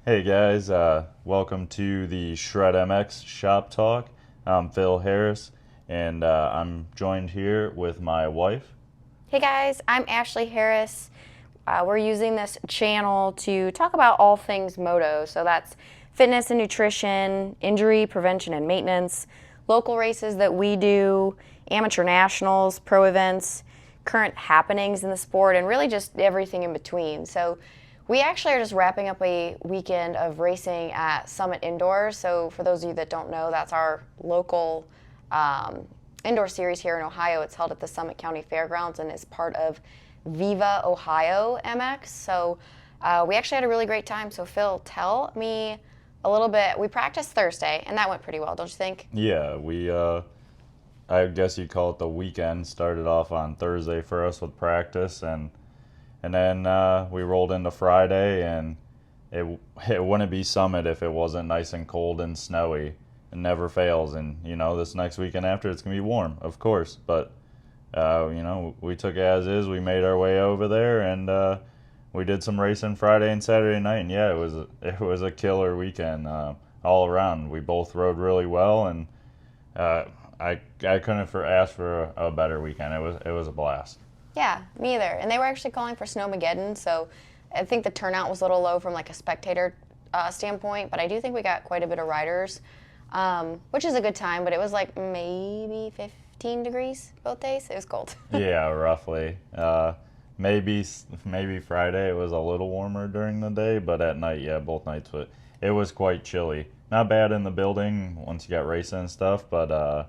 Hey guys, welcome to the Shred MX Shop Talk. I'm Phil Harris, and I'm joined here with my wife. Hey guys, I'm Ashlee Harris. We're using this channel to talk about all things moto. So that's fitness and nutrition, injury prevention and maintenance, local races that we do, amateur nationals, pro events, current happenings in the sport, and really just everything in between. So we actually are just wrapping up a weekend of racing at Summit Indoors. So for those of you that don't know, that's our local indoor series here in Ohio. It's held at the Summit County Fairgrounds and is part of Viva Ohio MX. So we actually had a really great time. So Phil, tell me a little bit. We practiced Thursday, and that went pretty well, don't you think? Yeah, I guess you call it the weekend, started off on Thursday for us with practice, and then we rolled into Friday, and it, it wouldn't be Summit if it wasn't nice and cold and snowy. It never fails, and this next weekend after it's gonna be warm, of course. But we took it as is. We made our way over there, and we did some racing Friday and Saturday night. And yeah, it was a killer weekend all around. We both rode really well, and I couldn't ask for a better weekend. It was a blast. Yeah, me either. And they were actually calling for Snowmageddon, so I think the turnout was a little low from like a spectator standpoint, but I do think we got quite a bit of riders, which is a good time. But it was like maybe 15 degrees both days. It was cold. Yeah, roughly. Maybe Friday it was a little warmer during the day, but at night, yeah, both nights, but it was quite chilly. Not bad in the building once you got racing and stuff, but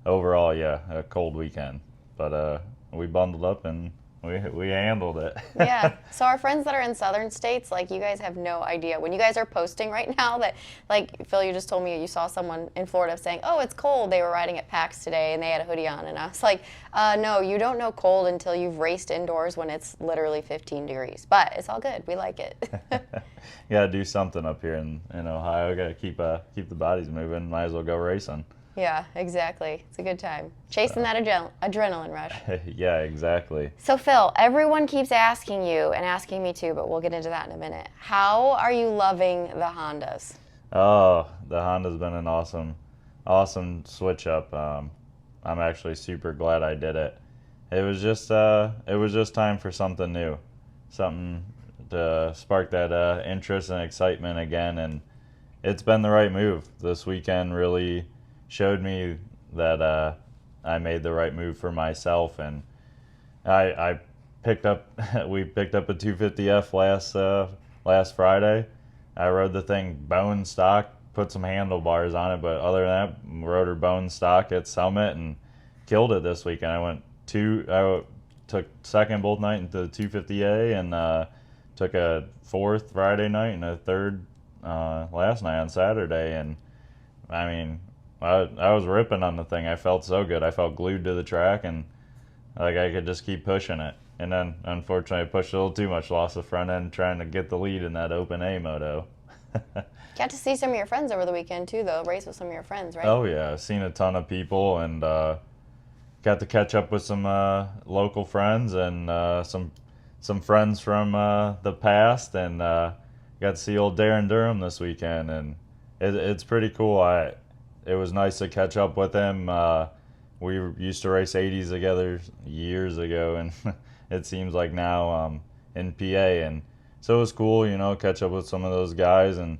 overall, yeah, a cold weekend. But we bundled up and we handled it. Yeah. So our friends that are in southern states, like you guys have no idea. When you guys are posting right now that, like Phil, you just told me you saw someone in Florida saying, "Oh, it's cold." They were riding at PAX today and they had a hoodie on, and I was like, "No, you don't know cold until you've raced indoors when it's literally 15 degrees." But it's all good. We like it. Gotta do something up here in Ohio. Gotta keep the bodies moving. Might as well go racing. Yeah, exactly. It's a good time. Chasing that adrenaline rush. Yeah, exactly. So, Phil, everyone keeps asking you and asking me too, but we'll get into that in a minute. How are you loving the Hondas? Oh, the Honda's been an awesome switch up. I'm actually super glad I did it. It was just time for something new, something to spark that interest and excitement again, and it's been the right move. This weekend really showed me that I made the right move for myself, and I picked up we picked up a 250F last Friday. I rode the thing bone stock, put some handlebars on it, but other than that, rode her bone stock at Summit and killed it this weekend. I took second both night into the 250A, and took a fourth Friday night and a third last night on Saturday. And I mean, I was ripping on the thing. I felt so good. I felt glued to the track, and like I could just keep pushing it. And then, unfortunately, I pushed a little too much, lost the front end trying to get the lead in that open A moto. Got to see some of your friends over the weekend too, though. Race with some of your friends, right? Oh yeah, I've seen a ton of people, and got to catch up with some local friends and some friends from the past, and got to see old Darryn Durham this weekend, and it's pretty cool. It was nice to catch up with him. We used to race 80s together years ago, and it seems like now in PA, and so it was cool, catch up with some of those guys and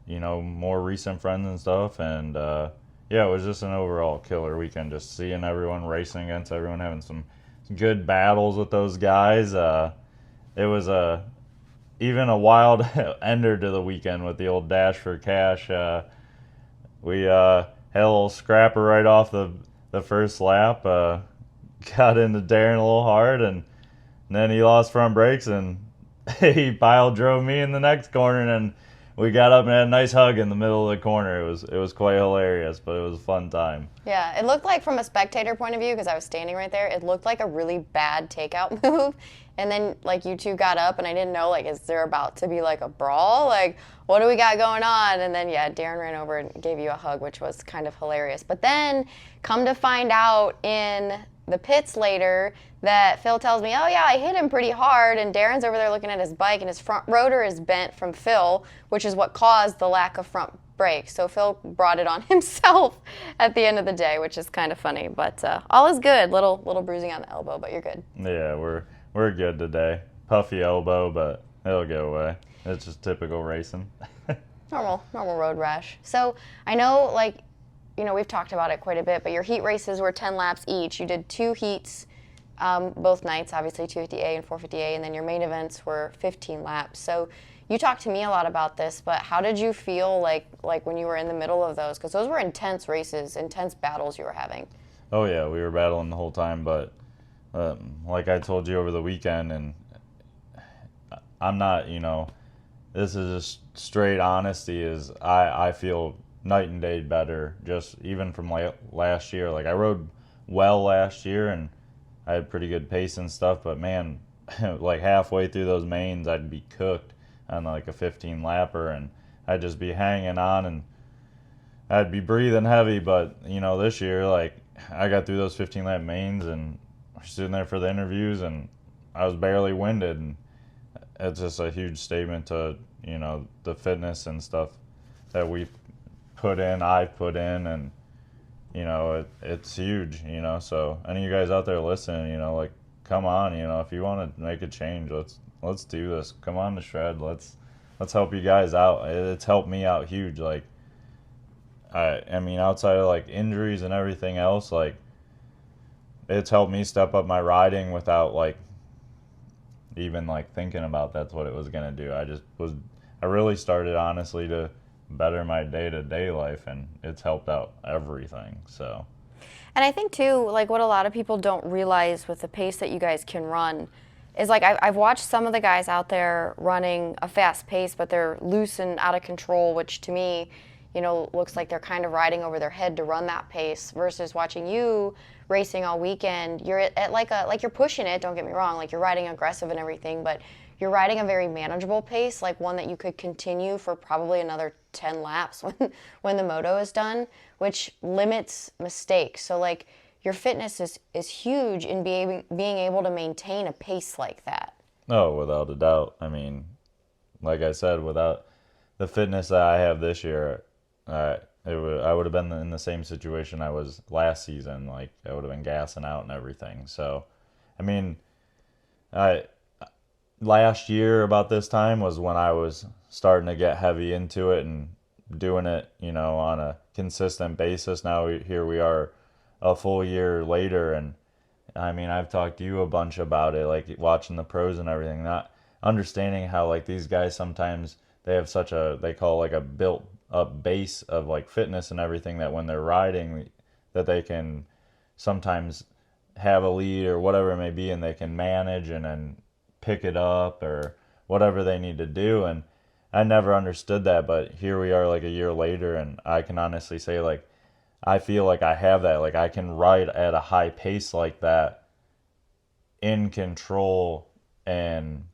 more recent friends and stuff, and yeah, it was just an overall killer weekend. Just seeing everyone racing against everyone, having some good battles with those guys. It was even a wild ender to the weekend with the old dash for cash. We had a little scrapper right off the first lap. Got into Darryn a little hard, and then he lost front brakes, and he pile drove me in the next corner, and we got up and had a nice hug in the middle of the corner. It was quite hilarious, but it was a fun time. Yeah, it looked like from a spectator point of view, because I was standing right there, it looked like a really bad takeout move. and then like you two got up, and I didn't know, like, is there about to be like a brawl? Like, what do we got going on? And then yeah, Darryn ran over and gave you a hug, which was kind of hilarious. But then come to find out in the pits later that Phil tells me, oh yeah, I hit him pretty hard, and Darren's over there looking at his bike, and his front rotor is bent from Phil, which is what caused the lack of front brake. So Phil brought it on himself at the end of the day, which is kind of funny. But all is good. Little bruising on the elbow, but you're good. Yeah, we're good today. Puffy elbow, but it'll go away. It's just typical racing. Normal road rash. So I know, like, you know, we've talked about it quite a bit, but your heat races were 10 laps each. You did 2 heats both nights, obviously 250A and 450A, and then your main events were 15 laps. So you talked to me a lot about this, but how did you feel like when you were in the middle of those? Because those were intense races, intense battles you were having. Oh yeah, we were battling the whole time, but like I told you over the weekend, and I'm not, you know, this is just straight honesty, is I feel night and day better, just even from last year. Like, I rode well last year, and I had pretty good pace and stuff, but man, like halfway through those mains, I'd be cooked on like a 15 lapper, and I'd just be hanging on, and I'd be breathing heavy. But you know, this year, like, I got through those 15 lap mains, and I was sitting there for the interviews, and I was barely winded, and it's just a huge statement to, you know, the fitness and stuff that I've put in, and you know, it's huge, you know. So any of you guys out there listening, you know, like, come on, you know, if you want to make a change, let's do this. Come on to Shred. Let's help you guys out. It's helped me out huge. Like, I mean, outside of like injuries and everything else, like, it's helped me step up my riding without like even like thinking about that's what it was gonna do. I really started honestly to better my day-to-day life, and it's helped out everything. So, and I think too, like, what a lot of people don't realize with the pace that you guys can run is, like, I've watched some of the guys out there running a fast pace, but they're loose and out of control, which to me, you know, looks like they're kind of riding over their head to run that pace, versus watching you racing all weekend. You're at like you're pushing it, don't get me wrong, like, you're riding aggressive and everything, but you're riding a very manageable pace, like one that you could continue for probably another 10 laps when the moto is done, which limits mistakes. So, like, your fitness is huge in being able to maintain a pace like that. oh, without a doubt. I mean, like I said, without the fitness that I have this year, I would have been in the same situation I was last season. Like, I would have been gassing out and everything. So, I mean, last year about this time was when I was starting to get heavy into it and doing it, you know, on a consistent basis. Now here we are a full year later, and I mean, I've talked to you a bunch about it, like watching the pros and everything, not understanding how, like, these guys sometimes they have such they call like a built up base of like fitness and everything, that when they're riding, that they can sometimes have a lead or whatever it may be, and they can manage and then pick it up or whatever they need to do. And I never understood that, but here we are like a year later, and I can honestly say, like, I feel like I have that. Like, I can ride at a high pace like that in control, and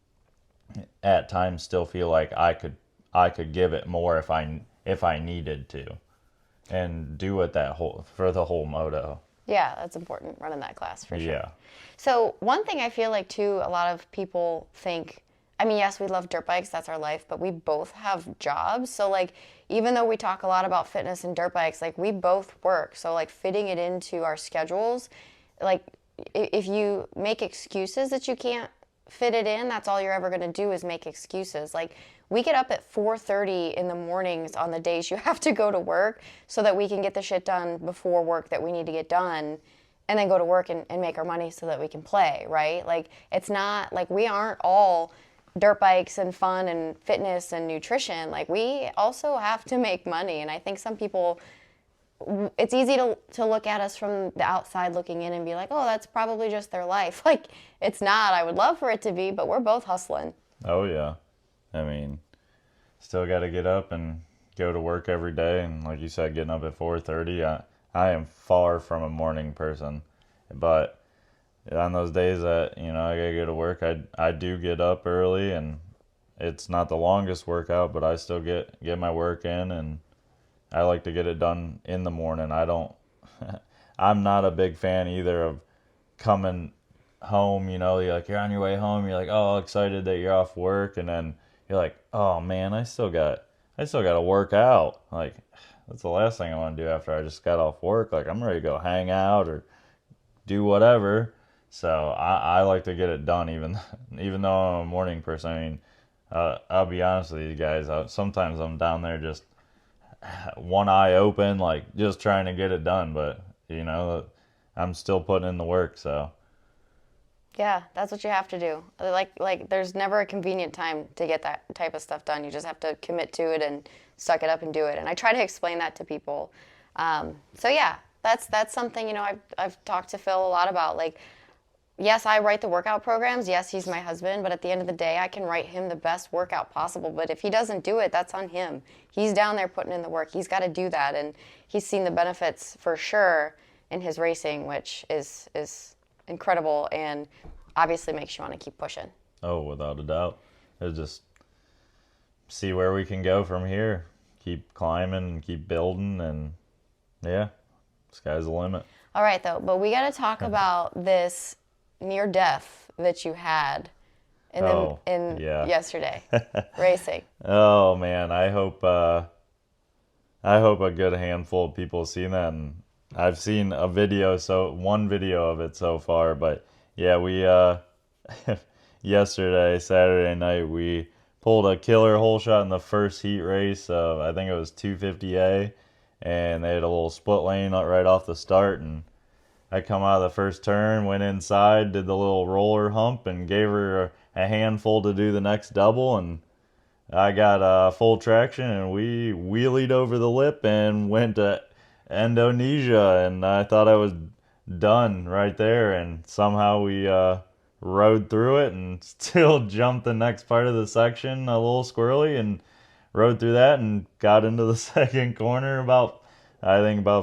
at times still feel like I could give it more if I needed to, and do it for the whole moto. Yeah, that's important, running that class for sure. Yeah. So one thing I feel like too, a lot of people think, I mean, yes, we love dirt bikes, that's our life, but we both have jobs. So, like, even though we talk a lot about fitness and dirt bikes, like, we both work. So, like, fitting it into our schedules, like, if you make excuses that you can't fit it in, that's all you're ever going to do is make excuses. Like, we get up at 4:30 in the mornings on the days you have to go to work so that we can get the shit done before work that we need to get done, and then go to work and make our money so that we can play, right? Like, it's not like we aren't all dirt bikes and fun and fitness and nutrition. Like, we also have to make money. And I think some people, it's easy to look at us from the outside looking in and be like, oh, that's probably just their life. Like, it's not. I would love for it to be, but we're both hustling. Oh yeah. I mean, still got to get up and go to work every day. And like you said, getting up at 4:30, I am far from a morning person, but on those days that I gotta go to work, I do get up early, and it's not the longest workout, but I still get my work in, and I like to get it done in the morning. I don't. I'm not a big fan either of coming home. You're on your way home. You're like, oh, excited that you're off work, and then you're like, oh man, I still got to work out. Like, that's the last thing I want to do after I just got off work. Like, I'm ready to go hang out or do whatever. So I like to get it done, even though I'm a morning person. I mean, I'll be honest with you guys. Sometimes I'm down there just one eye open, like just trying to get it done. But I'm still putting in the work. So Yeah, that's what you have to do. Like there's never a convenient time to get that type of stuff done. You just have to commit to it and suck it up and do it. And I try to explain that to people. So yeah, that's something I've talked to Phil a lot about. Like, yes, I write the workout programs. Yes, he's my husband, but at the end of the day, I can write him the best workout possible. But if he doesn't do it, that's on him. He's down there putting in the work. He's got to do that, and he's seen the benefits for sure in his racing, which is incredible and obviously makes you want to keep pushing. oh, without a doubt, it's just see where we can go from here. Keep climbing and keep building, and yeah, sky's the limit. All right, though, but we got to talk about this near death that you had in yeah. yesterday racing. Oh man, I hope a good handful of people have seen that, and I've seen one video of it so far, but yeah, we yesterday, Saturday night, we pulled a killer hole shot in the first heat race of, I think it was 250A, and they had a little split lane right off the start, and I come out of the first turn, went inside, did the little roller hump, and gave her a handful to do the next double, and I got full traction, and we wheelied over the lip and went to Indonesia, and I thought I was done right there, and somehow we rode through it and still jumped the next part of the section a little squirrely, and rode through that and got into the second corner about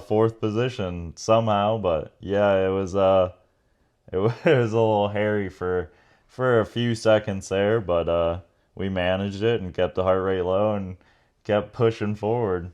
fourth position somehow. But yeah, it was a little hairy for a few seconds there, but we managed it and kept the heart rate low and kept pushing forward.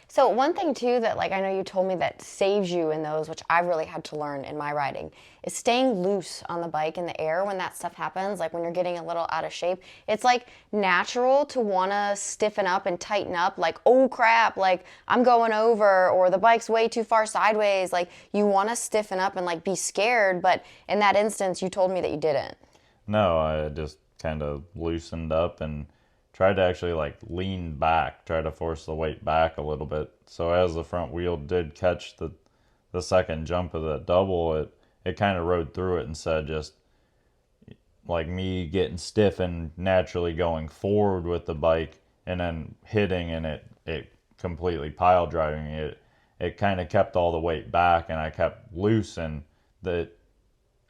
So one thing too that like I know you told me that saves you in those, which I've really had to learn in my riding, is staying loose on the bike in the air when that stuff happens, like when you're getting a little out of shape. It's like natural to want to stiffen up and tighten up, like, oh crap, like I'm going over, or the bike's way too far sideways. Like you want to stiffen up and like be scared, but in that instance you told me that you didn't. No, I just kind of loosened up and tried to actually like lean back, try to force the weight back a little bit. So as the front wheel did catch the second jump of that double, it kind of rode through it instead of just like me getting stiff and naturally going forward with the bike and then hitting, and it completely pile driving it. It kind of kept all the weight back, and I kept loose, and that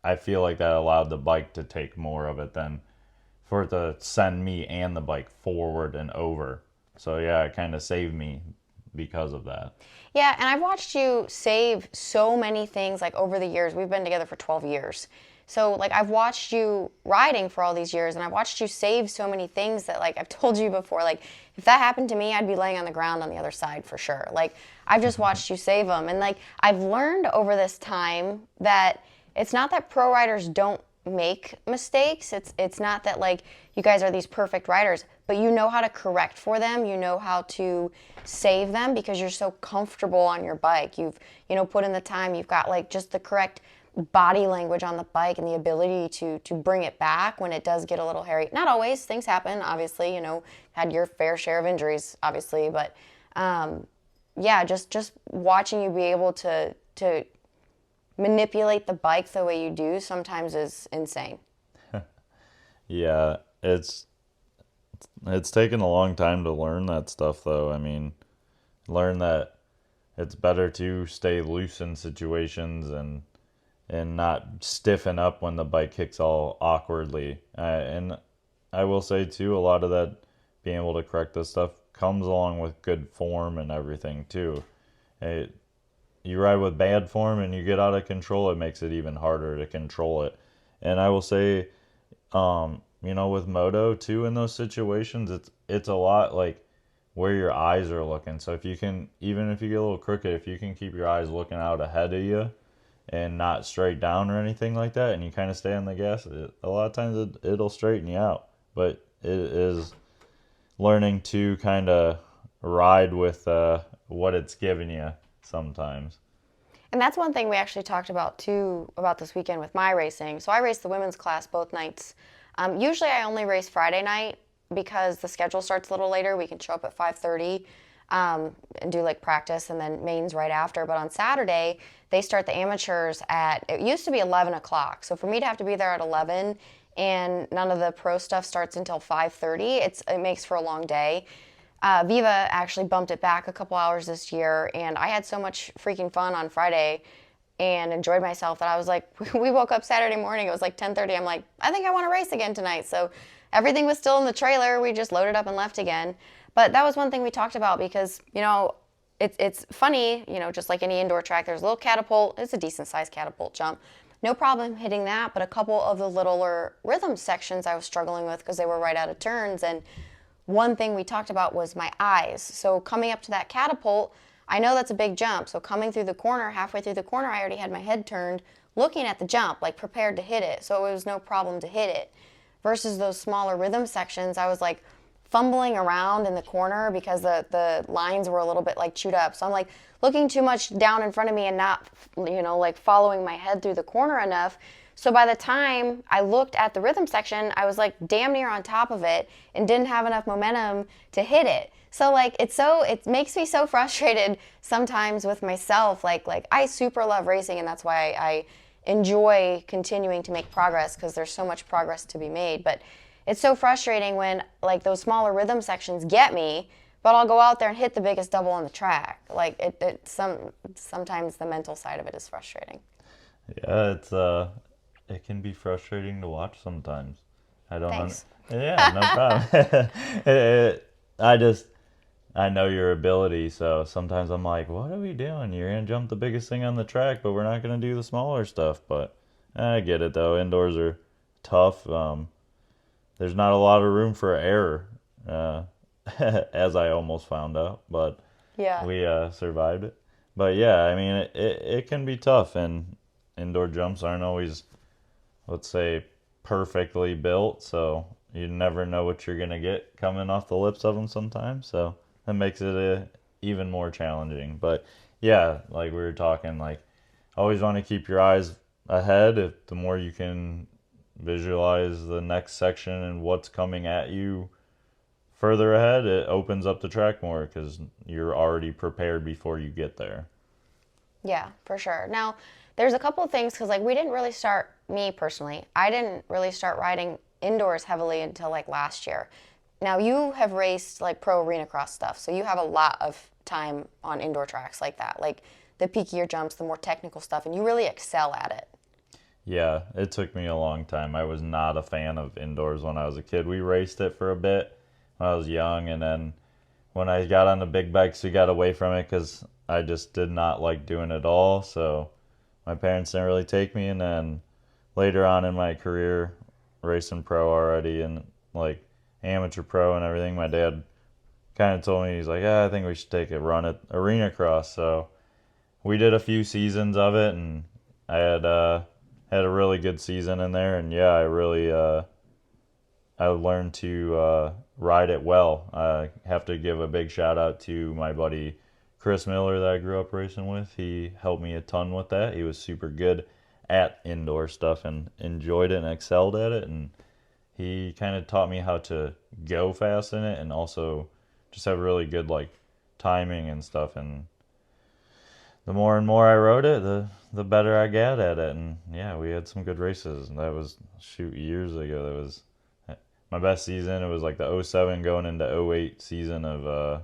I feel like that allowed the bike to take more of it than for it to send me and the bike forward and over. So yeah, it kind of saved me because of that. Yeah, and I've watched you save so many things like over the years. We've been together for 12 years. So like I've watched you riding for all these years, and I've watched you save so many things that like I've told you before, like if that happened to me, I'd be laying on the ground on the other side for sure. Like I've just watched you save them, and like I've learned over this time that it's not that pro riders don't make mistakes. It's not that like you guys are these perfect riders, but you know how to correct for them. You know how to save them because you're so comfortable on your bike. You've put in the time. You've got like just the correct body language on the bike and the ability to bring it back when it does get a little hairy. Not always, things happen. Obviously, had your fair share of injuries, obviously, but yeah, just watching you be able to manipulate the bike the way you do sometimes is insane. Yeah, it's taken a long time to learn that stuff though. I mean, learn that it's better to stay loose in situations and not stiffen up when the bike kicks all awkwardly. And I will say too, a lot of that being able to correct this stuff comes along with good form and everything too. you ride with bad form and you get out of control, it makes it even harder to control it. And I will say, with Moto too, in those situations, it's a lot like where your eyes are looking. So if you can, even if you get a little crooked, if you can keep your eyes looking out ahead of you and not straight down or anything like that, and you kind of stay on the gas, a lot of times it'll straighten you out. But it is learning to kind of ride with what it's giving you sometimes. And that's one thing we actually talked about too about this weekend with my racing. So I raced the women's class both nights. Usually I only race Friday night because the schedule starts a little later. We can show up at 5:30 and do like practice and then mains right after. But on Saturday, they start the amateurs it used to be 11 o'clock. So for me to have to be there at 11 and none of the pro stuff starts until 5:30, it makes for a long day. Viva actually bumped it back a couple hours this year, and I had so much freaking fun on Friday and enjoyed myself that I was like, we woke up Saturday morning, it was like 10:30. I'm like, I think I want to race again tonight. So everything was still in the trailer. We just loaded up and left again. But that was one thing we talked about because, it's funny, just like any indoor track, there's a little catapult. It's a decent sized catapult jump. No problem hitting that, but a couple of the littler rhythm sections I was struggling with because they were right out of turns. And one thing we talked about was my eyes. So coming up to that catapult, I know that's a big jump. So coming through the corner, halfway through the corner, I already had my head turned, looking at the jump, like prepared to hit it. So it was no problem to hit it. Versus those smaller rhythm sections, I was like fumbling around in the corner because the lines were a little bit like chewed up. So I'm like looking too much down in front of me and not, like following my head through the corner enough. So by the time I looked at the rhythm section, I was like damn near on top of it and didn't have enough momentum to hit it. So like it makes me so frustrated sometimes with myself. Like I super love racing, and that's why I enjoy continuing to make progress because there's so much progress to be made. But it's so frustrating when like those smaller rhythm sections get me, but I'll go out there and hit the biggest double on the track. Like sometimes the mental side of it is frustrating. Yeah, it can be frustrating to watch sometimes. I don't know. Thanks. Yeah, no problem. I just I know your ability, so sometimes I'm like, what are we doing? You're gonna jump the biggest thing on the track, but we're not gonna do the smaller stuff. But I get it though. Indoors are tough. There's not a lot of room for error, as I almost found out, but Yeah. we survived it. But yeah, I mean, it can be tough, and indoor jumps aren't always, let's say, perfectly built, so you never know what you're gonna get coming off the lips of them sometimes. So that makes it even more challenging. But yeah, like we were talking, like always want to keep your eyes ahead. If the more you can visualize the next section and what's coming at you further ahead, it opens up the track more because you're already prepared before you get there. Yeah, for sure. Now, there's a couple of things because like we didn't really start, me personally, I didn't really start riding indoors heavily until like last year. Now you have raced like pro arena cross stuff, so you have a lot of time on indoor tracks like that, like the peakier jumps, the more technical stuff, and you really excel at it. Yeah, it took me a long time. I was not a fan of indoors when I was a kid. We raced it for a bit when I was young, and then when I got on the big bikes, we got away from it because I just did not like doing it all. So my parents didn't really take me, and then later on in my career, racing pro already and like amateur pro and everything, my dad kind of told me, he's like, I think we should take a run at arena cross. So we did a few seasons of it, and I had a really good season in there, and yeah, I learned to ride it well. I have to give a big shout out to my buddy Chris Miller that I grew up racing with. He helped me a ton with that. He was super good at indoor stuff and enjoyed it and excelled at it, and he kind of taught me how to go fast in it and also just have really good like timing and stuff. And the more and more I rode it, the better I got at it. And yeah, we had some good races. And that was years ago. That was my best season. It was like the '07 going into '08 season of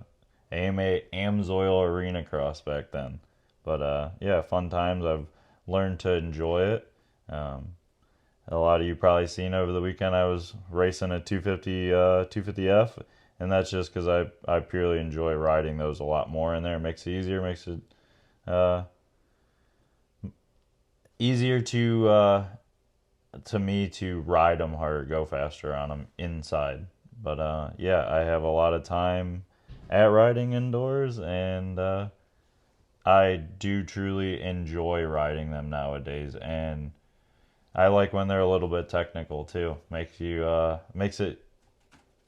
Amsoil Arena Cross back then. But yeah, fun times. I've learned to enjoy it. A lot of you probably seen over the weekend I was racing a 250F, and that's just because I purely enjoy riding those a lot more in there. It makes it easier, makes it easier to me to ride them harder, go faster on them inside. But yeah, I have a lot of time at riding indoors, and I do truly enjoy riding them nowadays. And I like when they're a little bit technical too. Makes it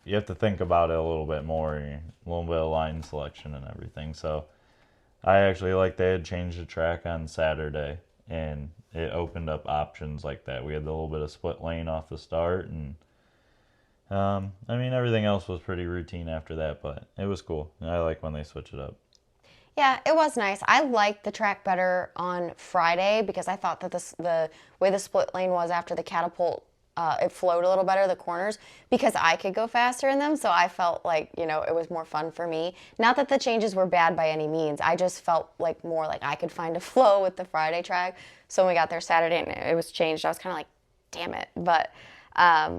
you have to think about it a little bit more, a little bit of line selection and everything. So I actually like they had changed the track on Saturday, and it opened up options like that. We had a little bit of split lane off the start, and I mean everything else was pretty routine after that, but it was cool. I like when they switch it up. Yeah, it was nice. I liked the track better on Friday because I thought that the way the split lane was after the catapult, it flowed a little better, the corners, because I could go faster in them. So I felt like, it was more fun for me. Not that the changes were bad by any means. I just felt like more like I could find a flow with the Friday track. So when we got there Saturday and it was changed, I was kind of like, damn it. But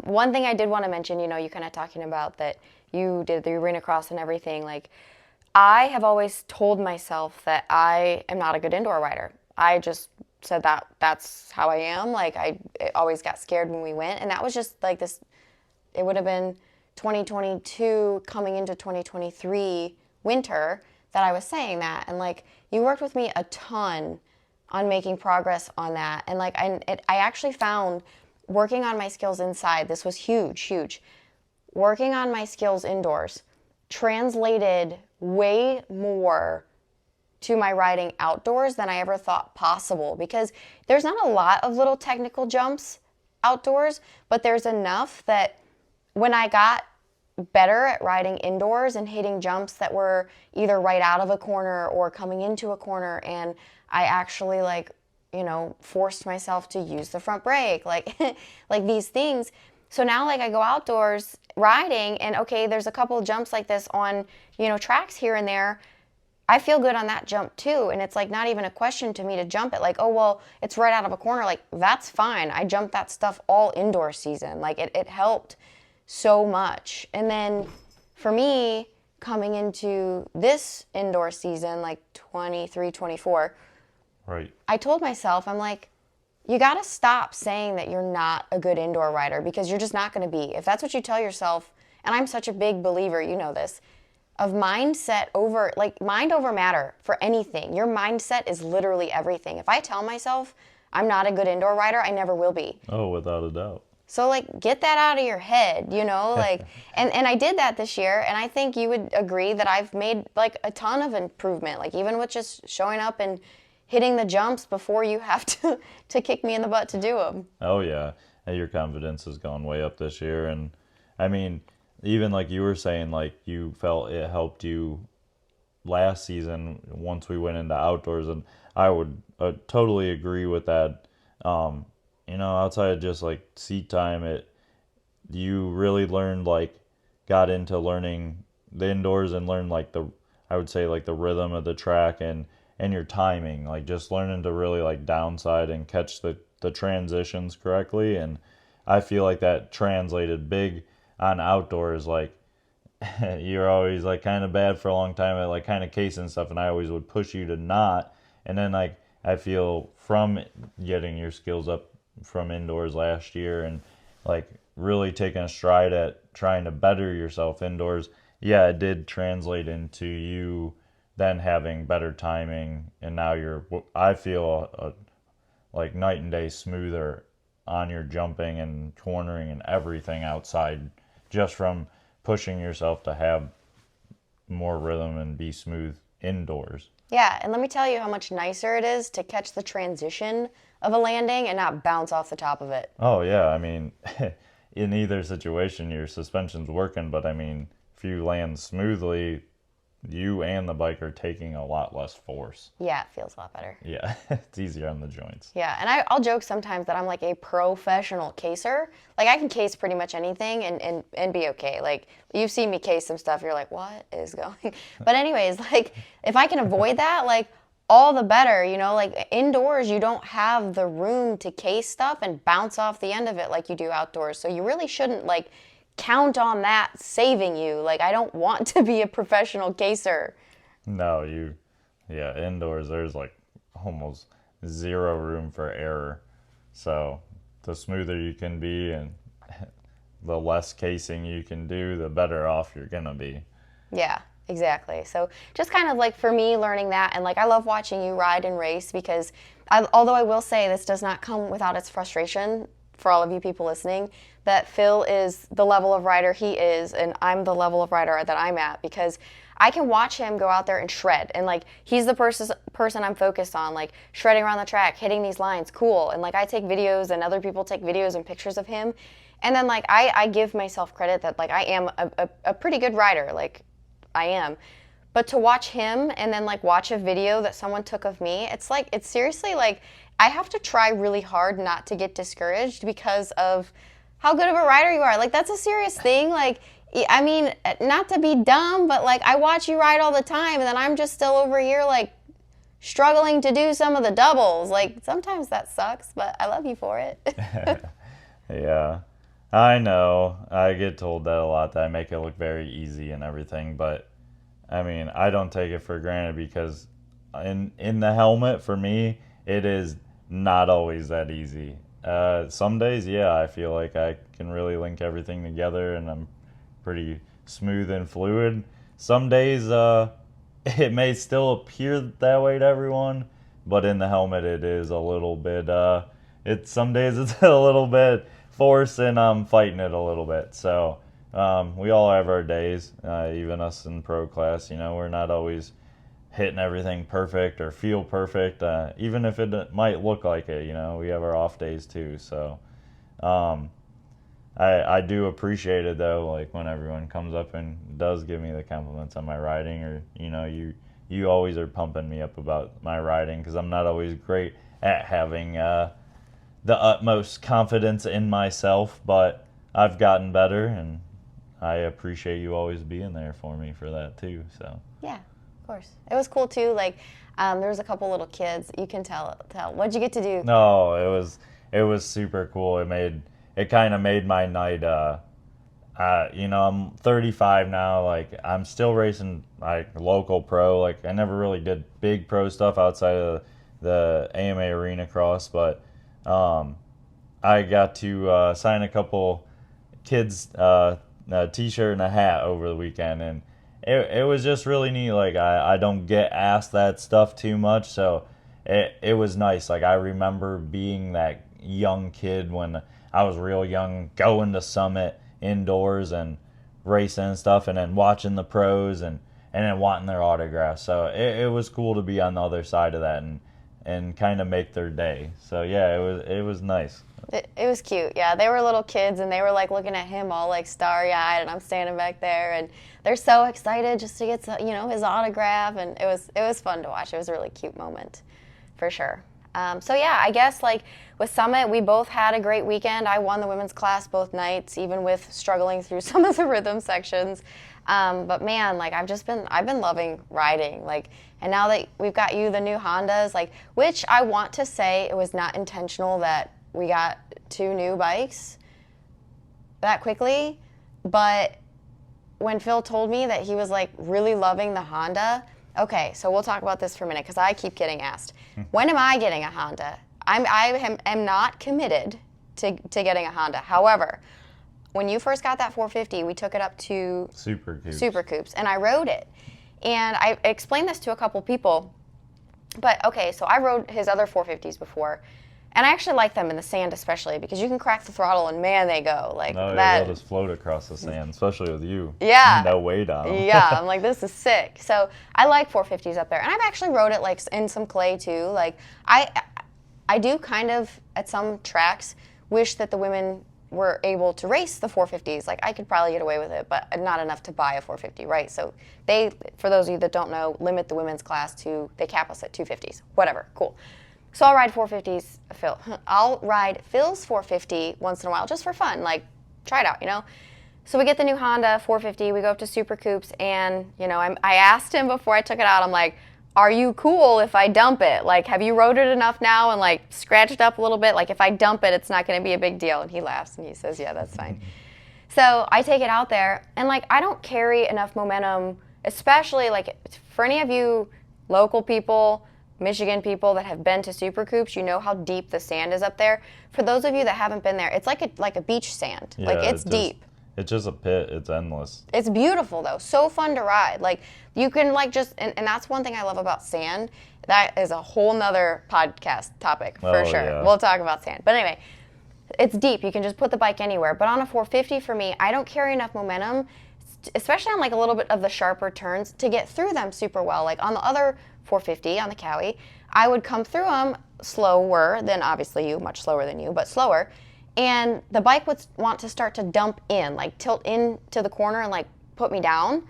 one thing I did want to mention, you kind of talking about that you did the arena cross and everything, like, I have always told myself that I am not a good indoor rider. I just said that that's how I am. Like, I always got scared when we went. And that was just like this, it would have been 2022 coming into 2023 winter that I was saying that. And like, you worked with me a ton on making progress on that. And like, I actually found working on my skills inside, this was huge, huge. Working on my skills indoors translated way more to my riding outdoors than I ever thought possible, because there's not a lot of little technical jumps outdoors, but there's enough that when I got better at riding indoors and hitting jumps that were either right out of a corner or coming into a corner, and I actually forced myself to use the front brake, like these things. So now, like, I go outdoors riding and, okay, there's a couple of jumps like this on, tracks here and there. I feel good on that jump too. And it's like not even a question to me to jump it. Like, oh, well, it's right out of a corner. Like, that's fine. I jumped that stuff all indoor season. Like, it helped so much. And then for me, coming into this indoor season, like 23, 24, Right. I told myself, I'm like, you got to stop saying that you're not a good indoor rider, because you're just not going to be. If that's what you tell yourself, and I'm such a big believer, this, of mindset over, like, mind over matter for anything. Your mindset is literally everything. If I tell myself I'm not a good indoor rider, I never will be. Oh, without a doubt. So, like, get that out of your head, like, and I did that this year, and I think you would agree that I've made, like, a ton of improvement, like, even with just showing up and hitting the jumps before you have to kick me in the butt to do them. Oh yeah, and your confidence has gone way up this year, and I mean, even like you were saying, like you felt it helped you last season once we went into outdoors, and I would totally agree with that. Outside of just like seat time, you really learned, like, got into learning the indoors and learned like I would say like the rhythm of the track and your timing, like just learning to really like downside and catch the transitions correctly. And I feel like that translated big on outdoors. Like, you're always like kind of bad for a long time at like kind of casing stuff, and I always would push you to not. And then like I feel from getting your skills up from indoors last year and like really taking a stride at trying to better yourself indoors, yeah, it did translate into you then having better timing, and now I feel like night and day smoother on your jumping and cornering and everything outside, just from pushing yourself to have more rhythm and be smooth indoors. Yeah, and let me tell you how much nicer it is to catch the transition of a landing and not bounce off the top of it. Oh yeah, I mean, in either situation your suspension's working, but I mean, if you land smoothly, you and the bike are taking a lot less force. Yeah, it feels a lot better. Yeah, it's easier on the joints. Yeah, and I'll joke sometimes that I'm like a professional caser. Like, I can case pretty much anything and be okay. Like, you've seen me case some stuff, you're like, what is going? But anyways, like, if I can avoid that, like, all the better, like indoors, you don't have the room to case stuff and bounce off the end of it like you do outdoors. So you really shouldn't like count on that saving you. Like, I don't want to be a professional caser. No, yeah, indoors there's like almost zero room for error. So the smoother you can be and the less casing you can do, the better off you're gonna be. Yeah, exactly. So just kind of like for me learning that, and like I love watching you ride and race because although I will say this does not come without its frustration for all of you people listening, that Phil is the level of rider he is and I'm the level of rider that I'm at, because I can watch him go out there and shred, and like he's the person I'm focused on, like shredding around the track, hitting these lines, cool. And like I take videos and other people take videos and pictures of him, and then like I give myself credit that like I am a pretty good rider, like I am. But to watch him and then like watch a video that someone took of me, it's like, it's seriously like I have to try really hard not to get discouraged because of how good of a rider you are. Like that's a serious thing. Like, I mean, not to be dumb, but like I watch you ride all the time and then I'm just still over here like struggling to do some of the doubles. Like sometimes that sucks, but I love you for it. Yeah, I know. I get told that a lot, that I make it look very easy and everything, but I mean, I don't take it for granted because in the helmet, for me, it is not always that easy. Some days, yeah, I feel like I can really link everything together and I'm pretty smooth and fluid. Some days, it may still appear that way to everyone, but in the helmet, it is a little bit, some days it's a little bit forced and I'm fighting it a little bit. So, we all have our days, even us in pro class, we're not always hitting everything perfect or feel perfect, even if it might look like it, we have our off days too. So I do appreciate it though, like when everyone comes up and does give me the compliments on my riding, or you always are pumping me up about my riding, because I'm not always great at having the utmost confidence in myself, but I've gotten better, and I appreciate you always being there for me for that too. So Yeah, of course. It was cool too. Like there was a couple little kids. You can tell. What'd you get to do? no, it was super cool. It kind of made my night. I'm 35 now. Like I'm still racing like local pro. Like I never really did big pro stuff outside of the AMA Arena Cross, but I got to sign a couple kids a t-shirt and a hat over the weekend, and it was just really neat. Like I don't get asked that stuff too much, so it was nice. Like I remember being that young kid when I was real young, going to Summit indoors and racing and stuff, and then watching the pros and then wanting their autographs. So it was cool to be on the other side of that and kind of make their day. So yeah, it was nice. It was cute. Yeah, they were little kids and they were like looking at him all like starry-eyed, and I'm standing back there and they're so excited just to get his autograph, and it was fun to watch. It was a really cute moment, for sure. So yeah, I guess like with Summit, we both had a great weekend. I won the women's class both nights, even with struggling through some of the rhythm sections. But man, like I've been loving riding. Like, and now that we've got you the new Hondas, like, which I want to say it was not intentional that we got 2 new bikes that quickly, but when Phil told me that he was like really loving the Honda, okay, so we'll talk about this for a minute because I keep getting asked, when am I getting a Honda? I am not committed to getting a Honda. However, when you first got that 450, we took it up to Super Coops, and I rode it. And I explained this to a couple people, but okay, so I rode his other 450s before, and I actually like them in the sand, especially because you can crack the throttle and man, they go like no, that. They'll just float across the sand, especially with you. Yeah, no weight on them. Yeah, I'm like, this is sick. So I like 450s up there, and I've actually rode it like in some clay too. Like I do kind of at some tracks wish that the women were able to race the 450s. Like I could probably get away with it, but not enough to buy a 450, right? So they, for those of you that don't know, limit the women's class to, they cap us at 250s. Whatever, cool. So I'll ride 450s, I'll ride Phil's 450 once in a while just for fun, like try it out, So we get the new Honda 450, we go up to Super Coops, and I asked him before I took it out, I'm like, are you cool if I dump it? Like, have you rode it enough now and like scratched up a little bit? Like if I dump it, it's not gonna be a big deal. And he laughs and he says, yeah, that's fine. So I take it out there, and like I don't carry enough momentum, especially like for any of you local people, Michigan people that have been to Super Coops, you know how deep the sand is up there. For those of you that haven't been there, it's like a beach sand. Yeah, Like it's deep. It's just a pit. It's endless. It's beautiful though. So fun to ride. Like you can like just and that's one thing I love about sand. That is a whole nother podcast topic for sure. Yeah. We'll talk about sand. But anyway, it's deep. You can just put the bike anywhere. But on a 450 for me, I don't carry enough momentum, especially on like a little bit of the sharper turns, to get through them super well. Like on the other 450 on the Cowie, I would come through them slower than obviously you, much slower than you, but slower. And the bike would want to start to dump in, like tilt into the corner and like put me down.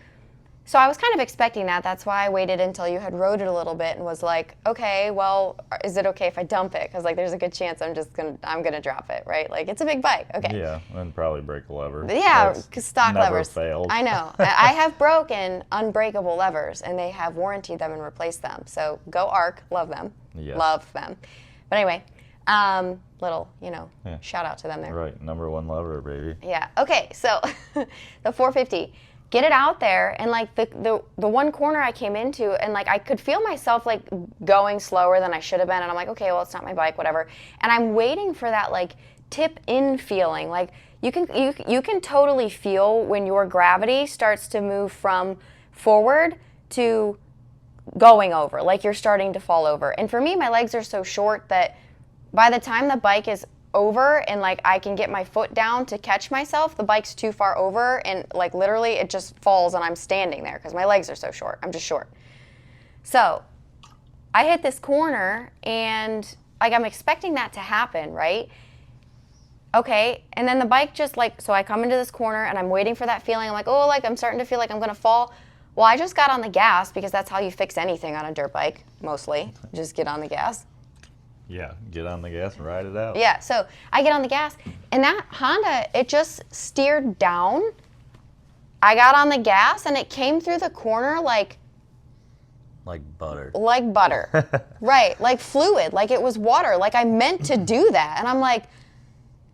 So I was kind of expecting that. That's why I waited until you had rode it a little bit and was like, okay, well, is it okay if I dump it? Because like there's a good chance I'm gonna drop it, right? Like it's a big bike. Okay. Yeah, and probably break a lever. Yeah, because stock never levers. Failed. I know. I have broken unbreakable levers, and they have warranted them and replaced them. So go Arc, love them, Yes. love them. But anyway, little shout out to them there. Right, number one lever, baby. Yeah. Okay. So the 450. Get it out there, and like the one corner I came into, and like I could feel myself like going slower than I should have been, and I'm like, okay, well, it's not my bike, whatever. And I'm waiting for that like tip in feeling. Like you can totally feel when your gravity starts to move from forward to going over, like you're starting to fall over. And for me, my legs are so short that by the time the bike is over and like I can get my foot down to catch myself, the bike's too far over, and like literally it just falls and I'm standing there because my legs are so short. I'm just short. So I hit this corner and like I'm expecting that to happen, right? Okay, and then the bike just like, so I come into this corner and I'm waiting for that feeling. I'm like, oh, like I'm starting to feel like I'm gonna fall. Well, I just got on the gas because that's how you fix anything on a dirt bike, mostly. Just get on the gas. Yeah, get on the gas and ride it out. Yeah, so I get on the gas, and that Honda, it just steered down. I got on the gas, and it came through the corner like butter. Like butter. Right, like fluid, like it was water. Like I meant to do that. And I'm like,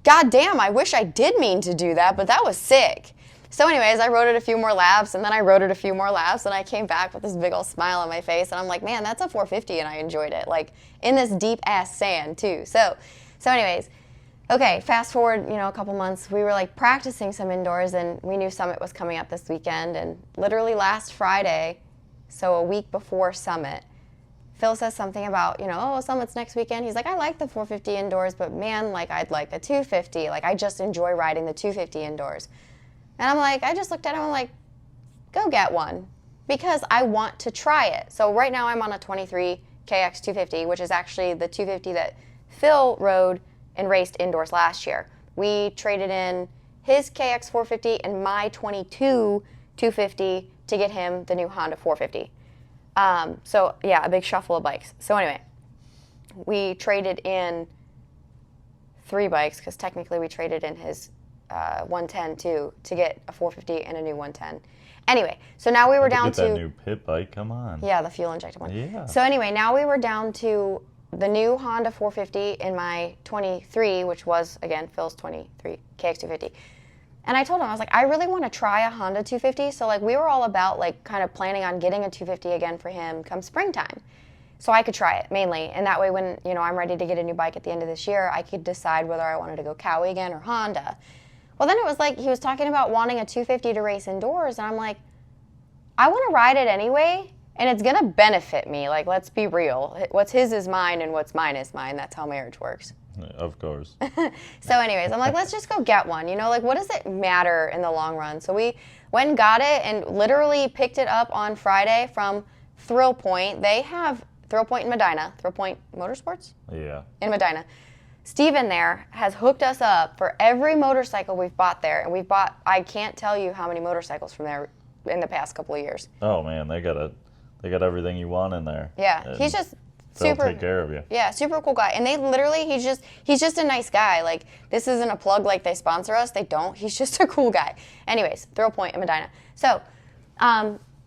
God damn, I wish I did mean to do that, but that was sick. So anyways, I rode it a few more laps, and then I rode it a few more laps, and I came back with this big old smile on my face, and I'm like, man, that's a 450, and I enjoyed it, like, in this deep-ass sand, too. So anyways, okay, fast forward, a couple months, we were, like, practicing some indoors, and we knew Summit was coming up this weekend, and literally last Friday, so a week before Summit, Phil says something about, oh, Summit's next weekend. He's like, I like the 450 indoors, but man, like, I'd like a 250. Like, I just enjoy riding the 250 indoors. And I'm like, I just looked at him, I'm like, go get one, because I want to try it. So right now I'm on a 23 KX 250, which is actually the 250 that Phil rode and raced indoors last year. We traded in his KX 450 and my 22 250 to get him the new Honda 450. So yeah, a big shuffle of bikes. So anyway, we traded in 3 bikes, because technically we traded in his 110 too, to get a 450 and a new 110. Anyway, so now we were down to that new pit bike. Come on. Yeah, the fuel injected one. Yeah. So anyway, now we were down to the new Honda 450 in my 23, which was again Phil's 23 KX250. And I told him, I was like, I really want to try a Honda 250. So like we were all about like kind of planning on getting a 250 again for him come springtime, so I could try it mainly. And that way, when I'm ready to get a new bike at the end of this year, I could decide whether I wanted to go Cowie again or Honda. Well, then it was like he was talking about wanting a 250 to race indoors, and I'm like, I want to ride it anyway, and it's going to benefit me. Like, let's be real. What's his is mine, and what's mine is mine. That's how marriage works. Of course. So anyways, I'm like, let's just go get one. Like, what does it matter in the long run? So we went and got it and literally picked it up on Friday from Thrill Point. They have Thrill Point in Medina, Thrill Point Motorsports? Yeah. In Medina. Steven there has hooked us up for every motorcycle we've bought there, and we've bought, I can't tell you how many motorcycles from there in the past couple of years. Oh man, they got everything you want in there. Yeah, and he's just they'll super take care of you. Yeah, super cool guy. And they literally, he's just a nice guy. Like, this isn't a plug like they sponsor us. They don't. He's just a cool guy. Anyways, Thrill Point in Medina. So,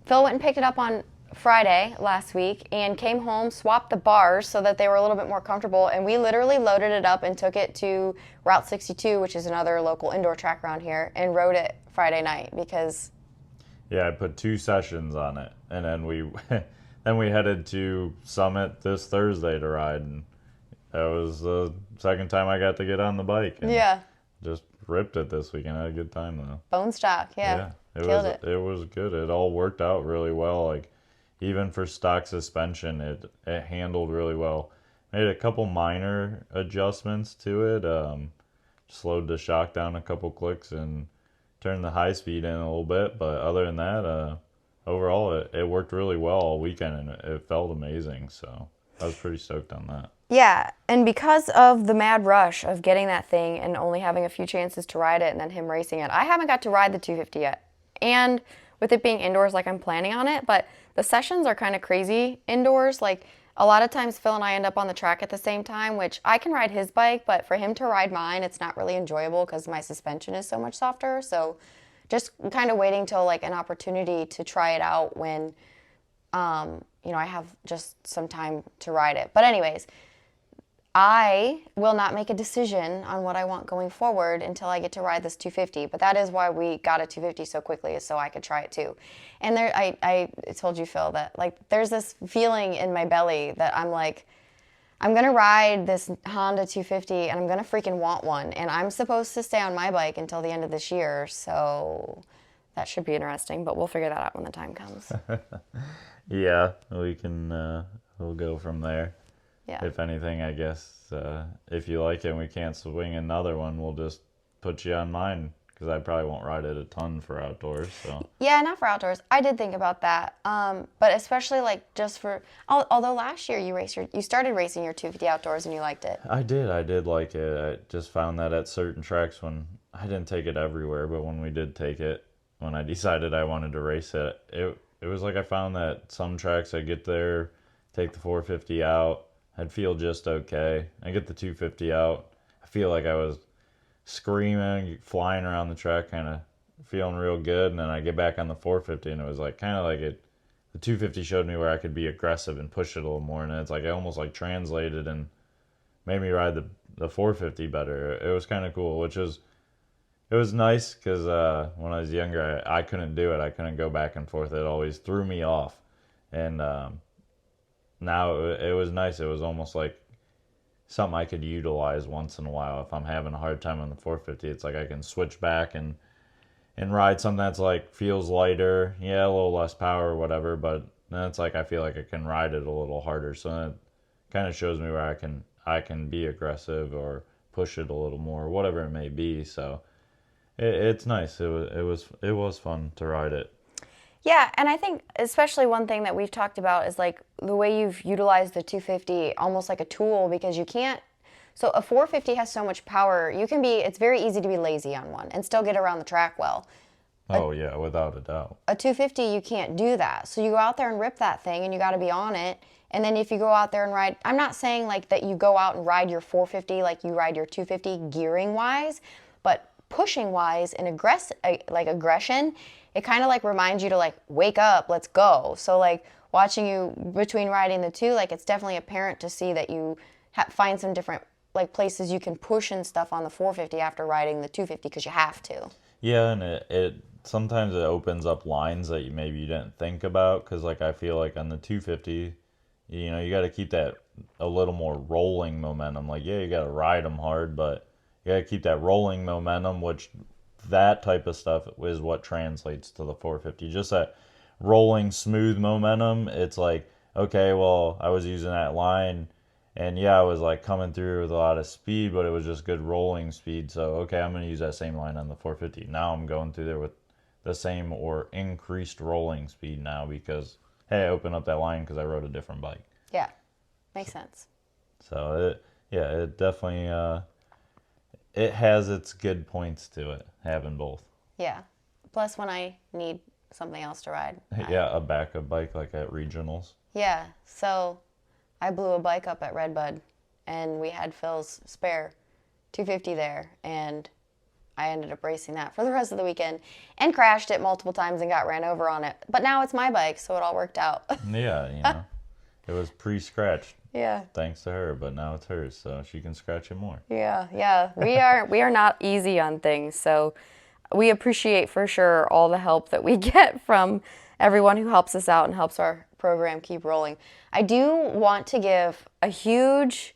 Phil went and picked it up on Friday last week and came home, swapped the bars so that they were a little bit more comfortable, and we literally loaded it up and took it to Route 62, which is another local indoor track around here, and rode it Friday night because... Yeah, I put 2 sessions on it, and then then we headed to Summit this Thursday to ride, and that was the second time I got to get on the bike. And Yeah. just ripped it this weekend. I had a good time though. Bone stock. Yeah. Killed it. It was good. It all worked out really well. Like even for stock suspension, it handled really well. Made a couple minor adjustments to it. Slowed the shock down a couple clicks and turned the high speed in a little bit. But other than that, overall it worked really well all weekend, and it felt amazing. So I was pretty stoked on that. Yeah, and because of the mad rush of getting that thing and only having a few chances to ride it and then him racing it, I haven't got to ride the 250 yet. And with it being indoors, like I'm planning on it, but the sessions are kind of crazy indoors. Like a lot of times Phil and I end up on the track at the same time, which I can ride his bike, but for him to ride mine, it's not really enjoyable because my suspension is so much softer. So just kind of waiting till like an opportunity to try it out when, I have just some time to ride it. But anyways, I will not make a decision on what I want going forward until I get to ride this 250. But that is why we got a 250 so quickly, is so I could try it too. And there, I told you, Phil, that like there's this feeling in my belly that I'm like, I'm gonna ride this Honda 250 and I'm gonna freaking want one. And I'm supposed to stay on my bike until the end of this year, so that should be interesting. But we'll figure that out when the time comes. Yeah, we can. We'll go from there. Yeah. If anything, I guess if you like it and we can't swing another one, we'll just put you on mine because I probably won't ride it a ton for outdoors. So Yeah, not for outdoors. I did think about that, but especially like just for. Although last year you started racing your 250 outdoors and you liked it. I did like it. I just found that at certain tracks when I didn't take it everywhere, but when we did take it, when I decided I wanted to race it, it was like I found that some tracks I get there, take the 450 out. I'd feel just okay. I get the 250 out. I feel like I was screaming, flying around the track, kind of feeling real good. And then I get back on the 450, and it was like kind of like it. The 250 showed me where I could be aggressive and push it a little more, and it's like it almost like translated and made me ride the 450 better. It was kind of cool, it was nice because when I was younger, I couldn't do it. I couldn't go back and forth. It always threw me off, and now it was nice. It was almost like something I could utilize once in a while. If I'm having a hard time on the 450, it's like I can switch back and ride something that's like feels lighter. Yeah, a little less power or whatever, but then it's like I feel like I can ride it a little harder. So then it kind of shows me where I can be aggressive or push it a little more, whatever it may be. So it's nice. It was fun to ride it. Yeah, and I think especially one thing that we've talked about is like the way you've utilized the 250 almost like a tool, because you can't. So a 450 has so much power. It's very easy to be lazy on one and still get around the track well. Oh yeah, without a doubt. A 250, you can't do that. So you go out there and rip that thing, and you got to be on it. And then if you go out there and ride, I'm not saying like that you go out and ride your 450 like you ride your 250 gearing wise, but pushing wise and aggression, it kind of like reminds you to like wake up, let's go. So like watching you between riding the two, like it's definitely apparent to see that you find some different like places you can push and stuff on the 450 after riding the 250 because you have to. Yeah, and it sometimes it opens up lines that maybe you didn't think about, because like I feel like on the 250, you got to keep that a little more rolling momentum. Like yeah, you got to ride them hard, but you got to keep that rolling momentum, which that type of stuff is what translates to the 450. Just that rolling smooth momentum. It's like, okay, well, I was using that line and yeah, I was like coming through with a lot of speed, but it was just good rolling speed. So, okay, I'm going to use that same line on the 450. Now I'm going through there with the same or increased rolling speed now because, hey, I opened up that line because I rode a different bike. Yeah, makes sense. So, it definitely, it has its good points to it, having both. Yeah. Plus when I need something else to ride. Yeah, a backup bike like at regionals. Yeah. So I blew a bike up at Redbud and we had Phil's spare 250 there, and I ended up racing that for the rest of the weekend and crashed it multiple times and got ran over on it. But now it's my bike, so it all worked out. Yeah, it was pre-scratched. Yeah. Thanks to her, but now it's hers, so she can scratch it more. Yeah. We are not easy on things, so we appreciate for sure all the help that we get from everyone who helps us out and helps our program keep rolling. I do want to give a huge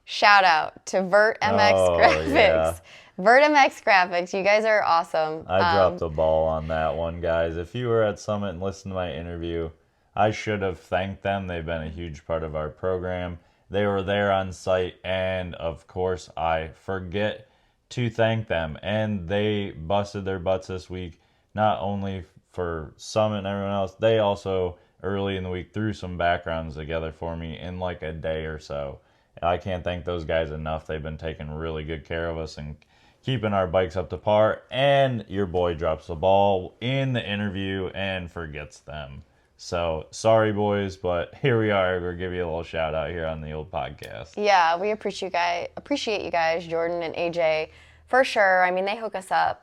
shout out to Vert MX Graphics. Yeah. Vert MX Graphics, you guys are awesome. I dropped the ball on that one, guys. If you were at Summit and listened to my interview, I should have thanked them. They've been a huge part of our program. They were there on site, and of course, I forget to thank them. And they busted their butts this week, not only for Summit and everyone else, they also early in the week threw some backgrounds together for me in like a day or so. I can't thank those guys enough. They've been taking really good care of us and keeping our bikes up to par. And your boy drops the ball in the interview and forgets them. So sorry, boys, but here we are. We'll give you a little shout out here on the old podcast. Yeah, we appreciate you guys, Jordan and AJ, for sure. I mean, they hook us up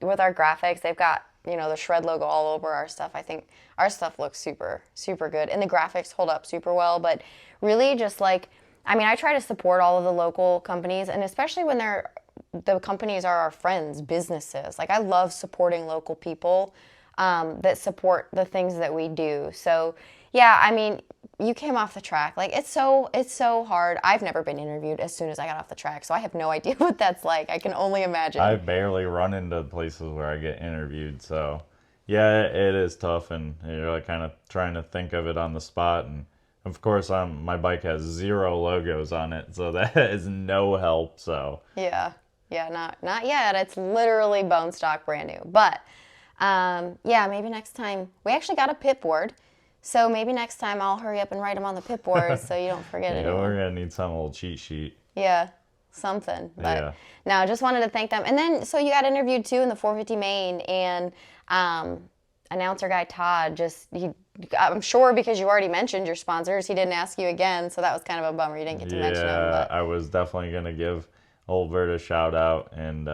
with our graphics. They've got, you know, the Shred logo all over our stuff. I think our stuff looks super good, and the graphics hold up super well. But really, just like, I mean, I try to support all of the local companies, and especially when the companies are our friends, businesses. Like, I love supporting local people that support the things that we do. So yeah, I mean, you came off the track. Like, it's so hard. I've never been interviewed as soon as I got off the track, so I have no idea what that's like. I can only imagine. I barely run into places where I get interviewed, so yeah, it is tough, and you're like kind of trying to think of it on the spot. And of course, my bike has 0 logos on it, so that is no help. So yeah, not yet. It's literally bone stock, brand new. But yeah, maybe next time. We actually got a pit board, so maybe next time I'll hurry up and write them on the pit board so you don't forget it. Yeah, we're gonna need some little cheat sheet. Yeah, something. But Yeah. no, I just wanted to thank them. And then, so you got interviewed too in the 450 main, and announcer guy Todd I'm sure because you already mentioned your sponsors, he didn't ask you again, so that was kind of a bummer you didn't get to mention them. Yeah, I was definitely gonna give old Vert a shout out, and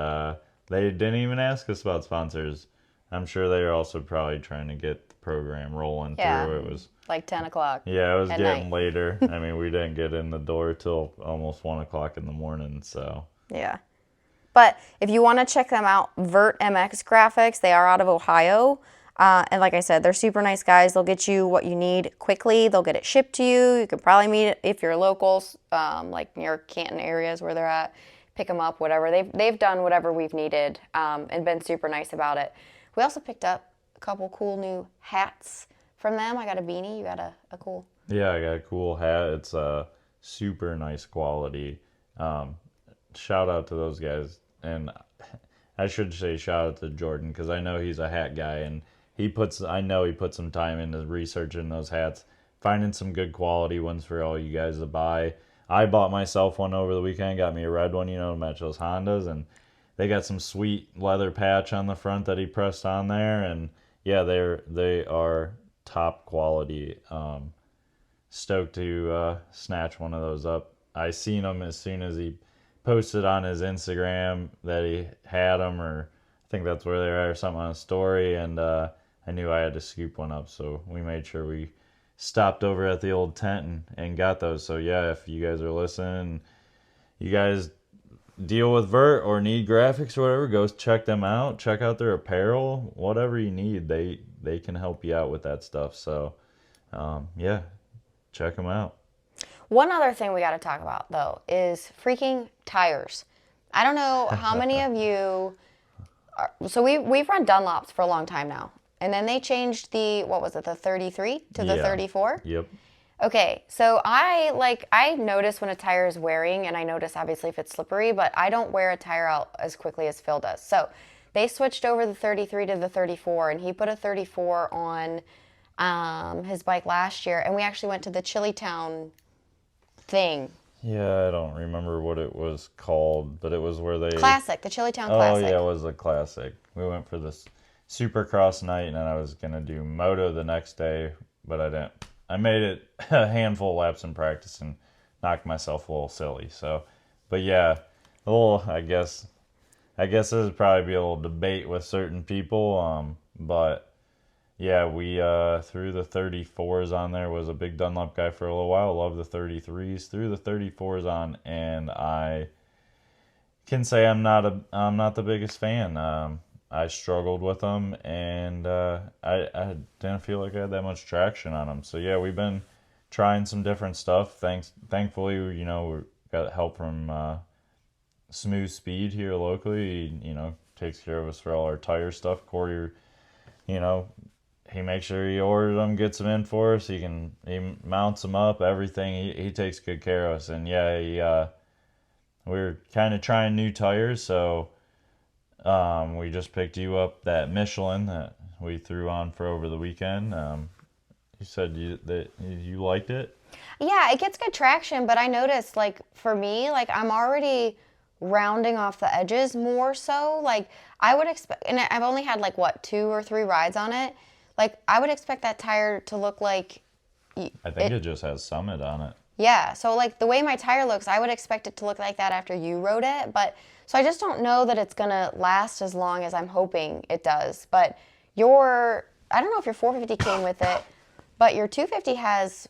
they didn't even ask us about sponsors. I'm sure they were also probably trying to get the program rolling through. It was like 10 o'clock. Yeah, it was getting night. later. I mean, we didn't get in the door till almost 1 o'clock in the morning, so. Yeah. But if you want to check them out, Vert MX Graphics, they are out of Ohio. And like I said, they're super nice guys. They'll get you what you need quickly. They'll get it shipped to you. You can probably meet it if you're locals, like near Canton areas where they're at. Pick them up, whatever. They've done whatever we've needed and been super nice about it. We also picked up a couple cool new hats from them. I got a beanie. You got a cool... Yeah, I got a cool hat. It's super nice quality. Shout out to those guys. And I should say shout out to Jordan, because I know he's a hat guy, and I know he put some time into researching those hats, finding some good quality ones for all you guys to buy. I bought myself one over the weekend, got me a red one, to match those Hondas, and they got some sweet leather patch on the front that he pressed on there, and yeah, they are top quality. Stoked to snatch one of those up. I seen them as soon as he posted on his Instagram that he had them, or I think that's where they are, or something on a story, and I knew I had to scoop one up, so we made sure we stopped over at the old tent and got those. So yeah, if you guys are listening, you guys deal with Vert or need graphics or whatever, go check them out. Check out their apparel, whatever you need. They can help you out with that stuff. So yeah, check them out. One other thing we got to talk about, though, is freaking tires. I don't know how many of you so we've run Dunlops for a long time now, and then they changed the 33 to the 34. Yep. Okay, so I notice when a tire is wearing, and I notice obviously if it's slippery, but I don't wear a tire out as quickly as Phil does. So they switched over the 33 to the 34, and he put a 34 on his bike last year, and we actually went to the Chillytown thing. Yeah, I don't remember what it was called, but it was where they... Classic, the Chillytown Classic. Oh, yeah, it was a classic. We went for this Supercross night, and I was going to do Moto the next day, but I didn't. I made it a handful of laps in practice and knocked myself a little silly. So, but yeah, I guess this would probably be a little debate with certain people. But yeah, we threw the 34s on there. Was a big Dunlop guy for a little while. Loved the 33s. Threw the 34s on, and I can say I'm not the biggest fan. I struggled with them, and I didn't feel like I had that much traction on them. So yeah, we've been trying some different stuff. Thankfully, we got help from Smooth Speed here locally. He takes care of us for all our tire stuff. Corey, you know, he makes sure he orders them, gets them in for us. He mounts them up, everything. He takes good care of us. And yeah, we're kind of trying new tires, so we just picked you up that Michelin that we threw on for over the weekend. You said that you liked it. Yeah, it gets good traction, but I noticed, like, for me, like, I'm already rounding off the edges more so. Like, I would expect, and I've only had, like, what, 2 or 3 rides on it? Like, I would expect that tire to look like I think it just has Summit on it. yeah, so like the way my tire looks, I would expect it to look like that after you rode it, but so I just don't know that it's gonna last as long as I'm hoping it does. But I don't know if your 450 came with it, but your 250 has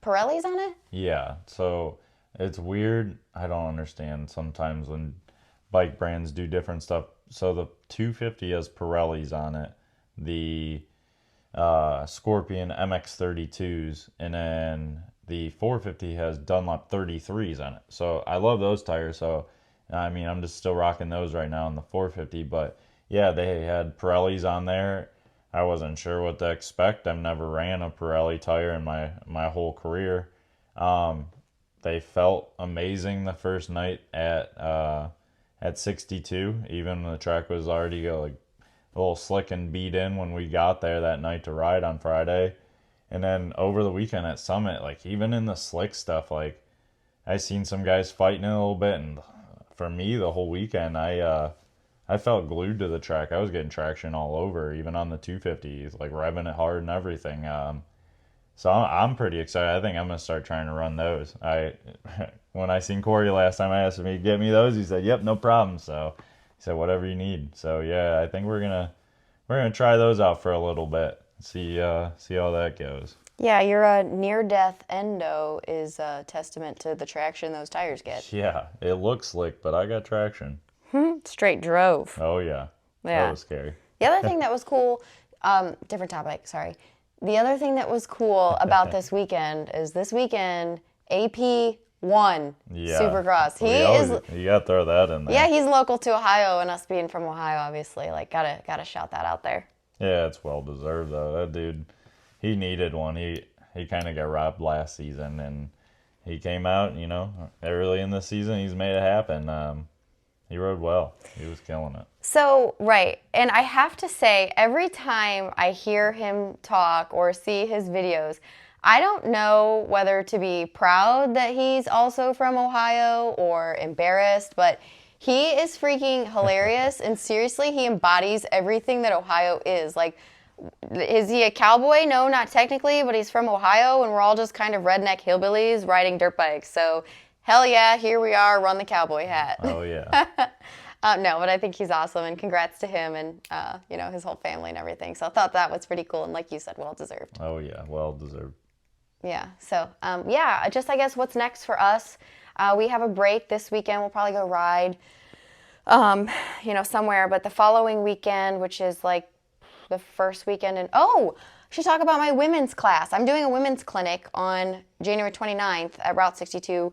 Pirellis on it? Yeah, so it's weird. I don't understand sometimes when bike brands do different stuff. So the 250 has Pirellis on it, the Scorpion MX32s, and then the 450 has Dunlop 33s on it. So I love those tires. So I mean, I'm just still rocking those right now on the 450. But yeah, they had Pirellis on there. I wasn't sure what to expect. I've never ran a Pirelli tire in my whole career. Um, they felt amazing the first night at 62. Even the track was already like a little slick and beat in when we got there that night to ride on Friday. And then over the weekend at Summit, like even in the slick stuff, like I seen some guys fighting it a little bit, and for me the whole weekend I felt glued to the track. I was getting traction all over, even on the 250s, like revving it hard and everything. So I'm pretty excited. I think I'm gonna start trying to run those. When I seen Corey last time, I asked him to get me those. He said, "Yep, no problem." So he said, "Whatever you need." So yeah, I think we're gonna try those out for a little bit. See how that goes. Yeah, your near-death endo is a testament to the traction those tires get. Yeah, it looks slick, but I got traction. Straight drove. Oh yeah, Yeah. that was scary. The other thing that was cool, different topic, sorry. The other thing that was cool about this weekend is this weekend, AP won Yeah, Supercross. you gotta throw that in there. Yeah, he's local to Ohio, and us being from Ohio, obviously, like gotta shout that out there. Yeah, it's well deserved though. That dude, he needed one. He kind of got robbed last season, and he came out, early in the season. He's made it happen. He rode well. He was killing it. So, right. And I have to say, every time I hear him talk or see his videos, I don't know whether to be proud that he's also from Ohio or embarrassed, but he is freaking hilarious. And seriously, he embodies everything that Ohio is. Like, is he a cowboy? No, not technically, but he's from Ohio, and we're all just kind of redneck hillbillies riding dirt bikes. So, hell yeah, here we are, run the cowboy hat. Oh yeah. No, but I think he's awesome, and congrats to him and his whole family and everything. So I thought that was pretty cool, and like you said, well deserved. Oh yeah, well deserved. Yeah. So just I guess what's next for us? We have a break this weekend. We'll probably go ride, somewhere. But the following weekend, which is like the first weekend, I should talk about my women's class. I'm doing a women's clinic on January 29th at Route 62.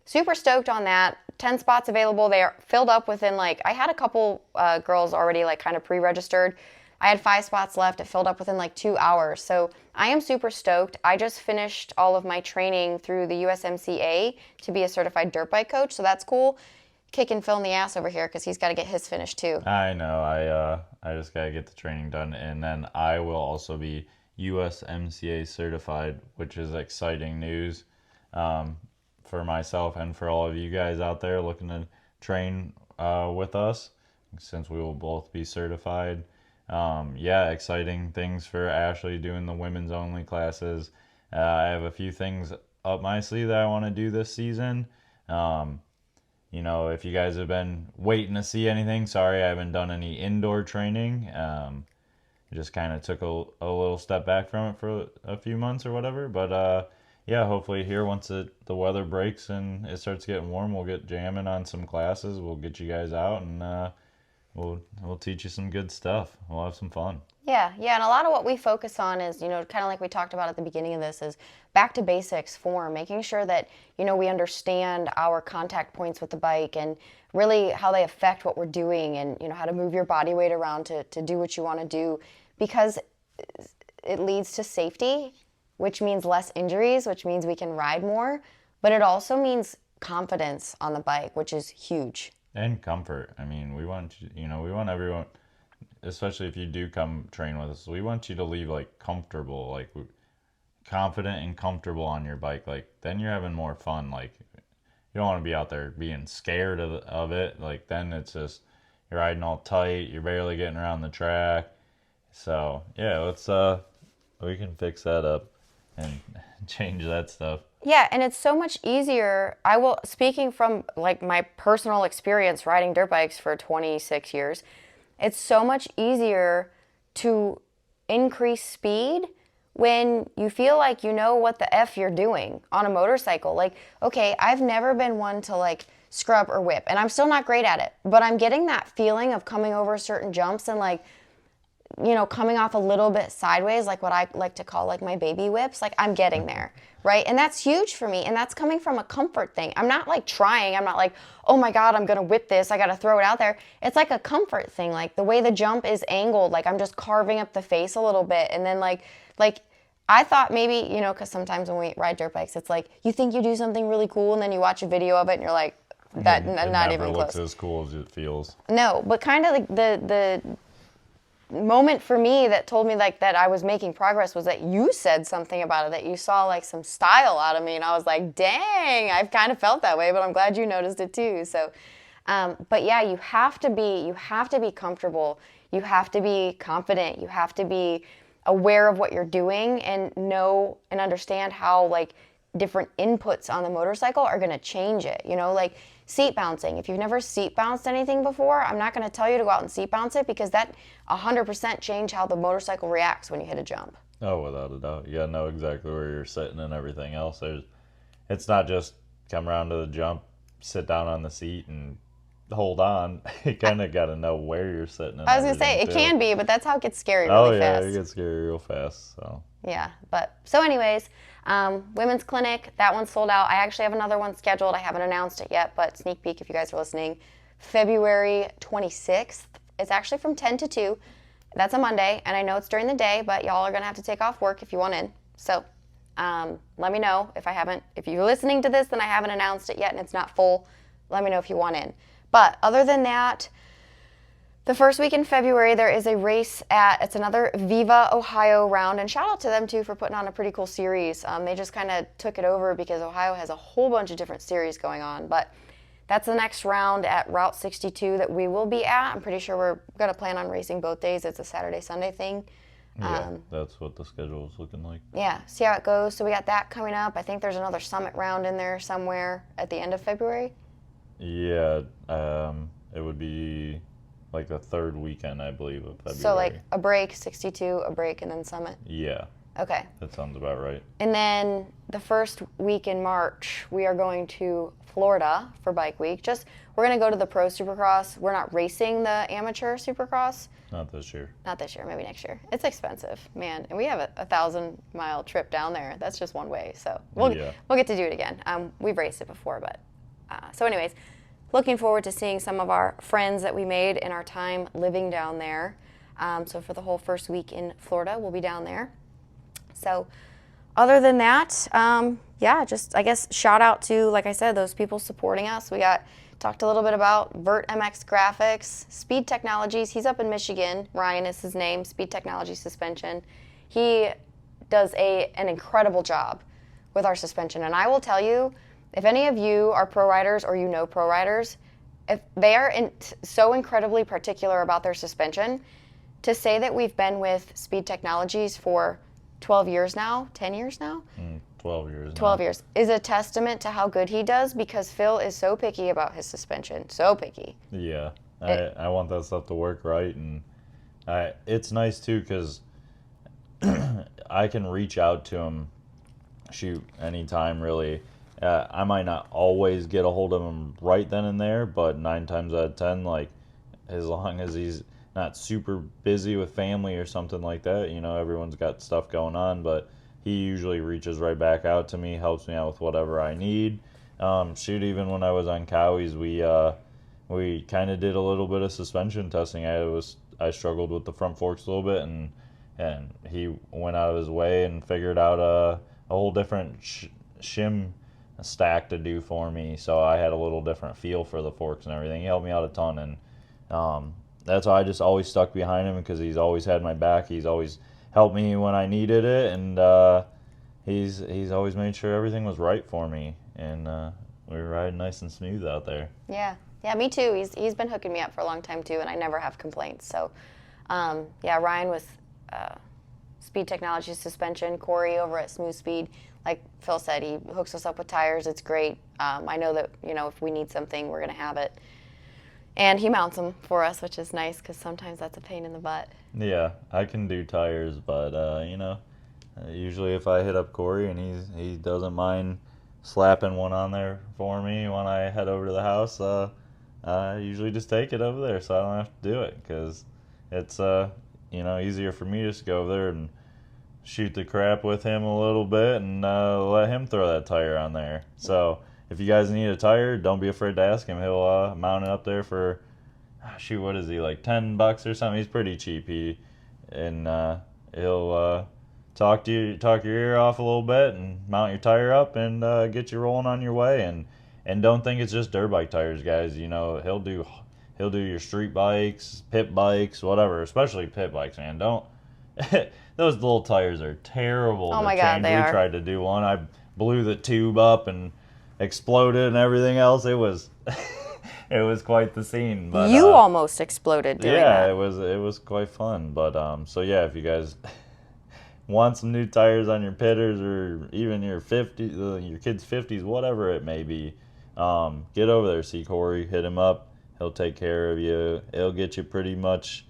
Super stoked on that. 10 spots available. They are filled up within I had a couple girls already kind of pre-registered. I had 5 spots left. It filled up within 2 hours. So I am super stoked. I just finished all of my training through the USMCA to be a certified dirt bike coach. So that's cool. Kicking Phil in the ass over here because he's got to get his finished too. I know. I just gotta get the training done, and then I will also be USMCA certified, which is exciting news. For myself and for all of you guys out there looking to train with us, since we will both be certified. Exciting things for Ashlee doing the women's only classes. I have a few things up my sleeve that I want to do this season. If you guys have been waiting to see anything, sorry I haven't done any indoor training. Just kind of took a little step back from it for a few months or whatever, but hopefully here once the weather breaks and it starts getting warm, we'll get jamming on some classes. We'll get you guys out and we'll teach you some good stuff. We'll have some fun. Yeah, yeah, and a lot of what we focus on is, kind of like we talked about at the beginning of this, is back to basics form, making sure that, we understand our contact points with the bike and really how they affect what we're doing and, how to move your body weight around to do what you want to do, because it leads to safety, which means less injuries, which means we can ride more, but it also means confidence on the bike, which is huge. And comfort. I mean, we want we want everyone, especially if you do come train with us, we want you to leave like comfortable, like confident and comfortable on your bike. Like then you're having more fun. Like you don't want to be out there being scared of it. Like then it's just you're riding all tight. You're barely getting around the track. So yeah, let's we can fix that up and change that stuff. Yeah, and it's so much easier. Speaking from like my personal experience riding dirt bikes for 26 years, it's so much easier to increase speed when you feel like you know what the F you're doing on a motorcycle. Like, okay, I've never been one to like scrub or whip, and I'm still not great at it, but I'm getting that feeling of coming over certain jumps and like, coming off a little bit sideways, like what I like to call like my baby whips. Like I'm getting there, right? And that's huge for me. And that's coming from a comfort thing. I'm not like trying. I'm not like, oh my God, I'm going to whip this. I got to throw it out there. It's like a comfort thing. Like the way the jump is angled, like I'm just carving up the face a little bit. And then like I thought maybe, because sometimes when we ride dirt bikes, it's like you think you do something really cool and then you watch a video of it and you're like, that It not never even looks close. as cool as it feels. No, but kind of like the moment for me that told me like that I was making progress was that you said something about it, that you saw like some style out of me, and I was like, dang, I've kind of felt that way, but I'm glad you noticed it too. So but yeah, you have to be comfortable, you have to be confident, you have to be aware of what you're doing and know and understand how like different inputs on the motorcycle are going to change it. Like seat bouncing. If you've never seat bounced anything before, I'm not going to tell you to go out and seat bounce it, because that 100% change how the motorcycle reacts when you hit a jump. Oh, without a doubt. You gotta know exactly where you're sitting and everything else. It's not just come around to the jump, sit down on the seat, and hold on. You kind of got to know where you're sitting. And I was going to say, it can be, but that's how it gets scary really fast. Oh, yeah, it gets scary real fast. So. Yeah, but so anyways, women's clinic, that one's sold out. I actually have another one scheduled. I haven't announced it yet, but sneak peek if you guys are listening. February 26th. It's actually from 10 to 2. That's a Monday, and I know it's during the day, but y'all are going to have to take off work if you want in. So let me know if you're listening to this, then I haven't announced it yet and it's not full. Let me know if you want in. But other than that, the first week in February, there is a race it's another Viva Ohio round, and shout out to them too for putting on a pretty cool series. They just kind of took it over because Ohio has a whole bunch of different series going on, but that's the next round at Route 62 that we will be at. I'm pretty sure we're going to plan on racing both days. It's a Saturday-Sunday thing. Yeah, that's what the schedule is looking like. Yeah, see how it goes. So we got that coming up. I think there's another summit round in there somewhere at the end of February. Yeah, it would be like the third weekend, I believe, of February. So like a break, 62, a break, and then summit? Yeah. Okay. That sounds about right. And then the first week in March, we are going to Florida for Bike Week. We're going to go to the Pro Supercross. We're not racing the Amateur Supercross. Not this year. Not this year, maybe next year. It's expensive, man. And we have a 1,000-mile trip down there. That's just one way. So we'll get to do it again. We've raced it before, but so anyways, looking forward to seeing some of our friends that we made in our time living down there. So for the whole first week in Florida, we'll be down there. So other than that, just I guess shout out to, like I said, those people supporting us. We talked a little bit about Vert MX Graphics, Speed Technologies. He's up in Michigan. Ryan is his name, Speed Technology Suspension. He does an incredible job with our suspension. And I will tell you, if any of you are pro riders or you know pro riders, if they are so incredibly particular about their suspension, to say that we've been with Speed Technologies for 12 years now, 10 years now? 12 years 12 years is a testament to how good he does, because Phil is so picky about his suspension. So picky. Yeah. I want that stuff to work right, and it's nice too because I can reach out to him, anytime really. I might not always get a hold of him right then and there, but 9 times out of 10, like as long as he's not super busy with family or something like that. Everyone's got stuff going on, but he usually reaches right back out to me, helps me out with whatever I need. Even when I was on Cowies, we kind of did a little bit of suspension testing. I struggled with the front forks a little bit, and he went out of his way and figured out a whole different shim stack to do for me, so I had a little different feel for the forks and everything. He helped me out a ton, and that's why I just always stuck behind him, because he's always had my back. He's always helped me when I needed it, and he's always made sure everything was right for me, and we were riding nice and smooth out there. Yeah, me too. He's been hooking me up for a long time too, and I never have complaints. So, Ryan with Speed Technology Suspension, Corey over at Smooth Speed. Like Phil said, he hooks us up with tires. It's great. I know that if we need something, we're gonna have it, and he mounts them for us, which is nice because sometimes that's a pain in the butt. Yeah, I can do tires, but usually if I hit up Corey and he doesn't mind slapping one on there for me when I head over to the house, I usually just take it over there so I don't have to do it, because it's easier for me just to go over there and shoot the crap with him a little bit and let him throw that tire on there. So if you guys need a tire, don't be afraid to ask him. He'll mount it up there for, what is he, like $10 or something? He's pretty cheap. He'll talk your ear off a little bit and mount your tire up and get you rolling on your way. And don't think it's just dirt bike tires, guys. He'll do your street bikes, pit bikes, whatever. Especially pit bikes, man. Don't. Those little tires are terrible. Oh my God, they are. We tried to do one. I blew the tube up and exploded and everything else. It was it was quite the scene. But you almost exploded doing that. Yeah, it was quite fun. But so yeah, if you guys want some new tires on your pitters, or even your your kids' 50s, whatever it may be, get over there, see Corey, hit him up. He'll take care of you. He'll get you pretty much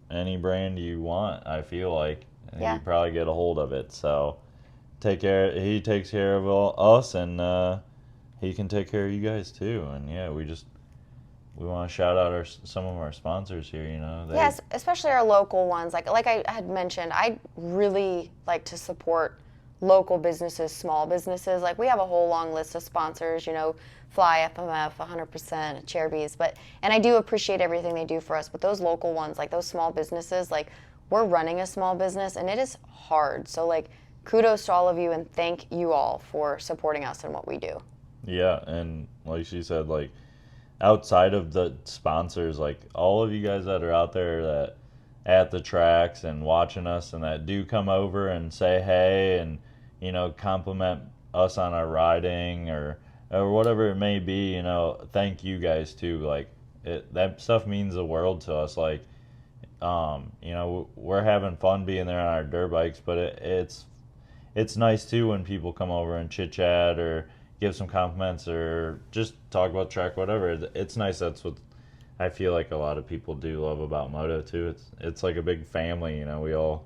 any brand you want, I feel like. Yeah. You probably get a hold of it. So he takes care of us, and he can take care of you guys too. And yeah, we want to shout out some of our sponsors here. Yes, especially our local ones. Like I had mentioned, I really like to support local businesses, small businesses. Like we have a whole long list of sponsors. Fly, FMF, 100%, Chairbees. And I do appreciate everything they do for us. But those local ones, like those small businesses, like we're running a small business and it is hard. So like kudos to all of you and thank you all for supporting us in what we do. Yeah, and like she said, like outside of the sponsors, like all of you guys that are out there that at the tracks and watching us and that do come over and say hey and compliment us on our riding or whatever it may be, thank you guys too. Like that stuff means the world to us. Like we're having fun being there on our dirt bikes, but it's nice too when people come over and chit chat or give some compliments or just talk about track, whatever. It's nice. That's what I feel like a lot of people do love about Moto too. It's like a big family. We all,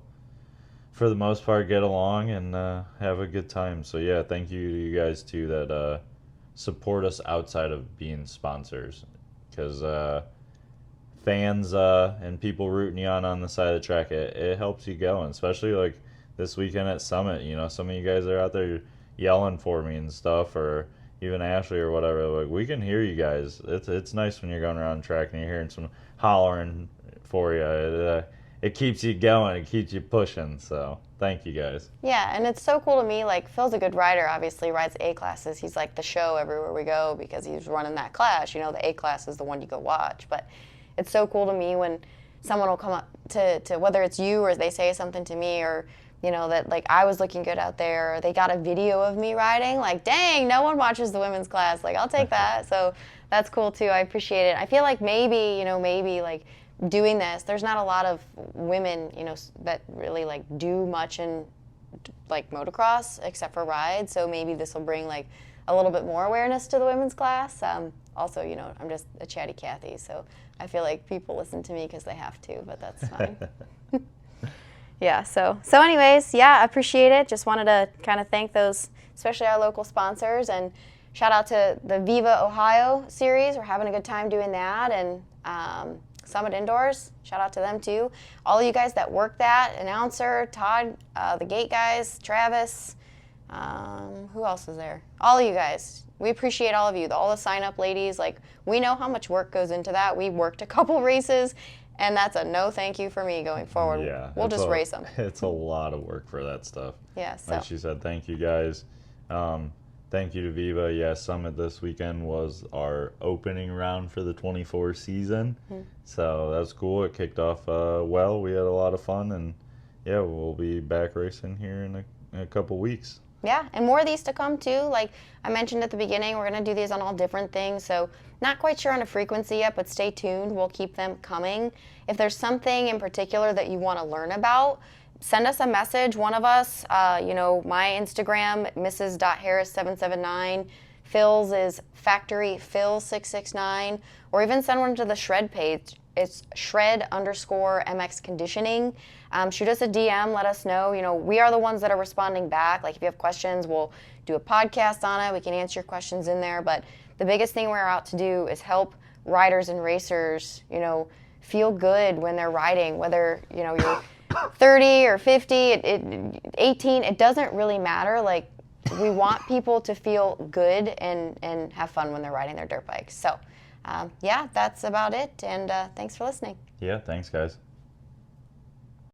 for the most part, get along and have a good time. So yeah, thank you to you guys too that support us outside of being sponsors, because fans and people rooting you on the side of the track, it helps you going, especially like this weekend at Summit. Some of you guys are out there yelling for me and stuff, or even Ashlee or whatever. Like we can hear you guys. It's nice when you're going around the track and you're hearing some hollering for you. It keeps you going. It keeps you pushing. So thank you guys. Yeah, and it's so cool to me. Like Phil's a good rider. Obviously, rides A classes. He's like the show everywhere we go because he's running that class. The A class is the one you go watch. But it's so cool to me when someone will come up to whether it's you or they say something to me or that like I was looking good out there. Or they got a video of me riding. Like, dang, no one watches the women's class. Like, I'll take that. So that's cool too. I appreciate it. I feel like maybe like doing this, there's not a lot of women, that really like do much in like motocross except for ride. So maybe this will bring like a little bit more awareness to the women's class. Also, I'm just a chatty Cathy, so I feel like people listen to me because they have to, but that's fine. Yeah. So anyways, yeah, I appreciate it. Just wanted to kind of thank those, especially our local sponsors, and shout out to the Viva Ohio series. We're having a good time doing that, and Summit Indoors, shout out to them too. All of you guys that work that, announcer, Todd, the gate guys, Travis, who else is there? All of you guys. We appreciate all of you, all the sign-up ladies. Like, we know how much work goes into that. We worked a couple races, and that's a no thank you for me going forward. Yeah, we'll just race them. It's a lot of work for that stuff. Yeah, so. Like she said, thank you guys. Thank you to Viva. Yeah, Summit this weekend was our opening round for the 24 season. Mm-hmm. So that was cool. It kicked off well. We had a lot of fun, and yeah, we'll be back racing here in a couple weeks. Yeah, and more of these to come too. Like I mentioned at the beginning, we're going to do these on all different things. So not quite sure on a frequency yet, but stay tuned. We'll keep them coming. If there's something in particular that you want to learn about, send us a message. One of us, my Instagram, Mrs.Harris779. Phil's is FactoryPhil669. Or even send one to the Shred page. It's shred_MX conditioning. Shoot us a DM, let us know. We are the ones that are responding back. Like if you have questions, we'll do a podcast on it. We can answer your questions in there. But the biggest thing we're out to do is help riders and racers, feel good when they're riding, whether, you're 30 or 50, 18, it doesn't really matter. Like we want people to feel good and have fun when they're riding their dirt bikes. So, that's about it. And thanks for listening. Yeah, thanks, guys.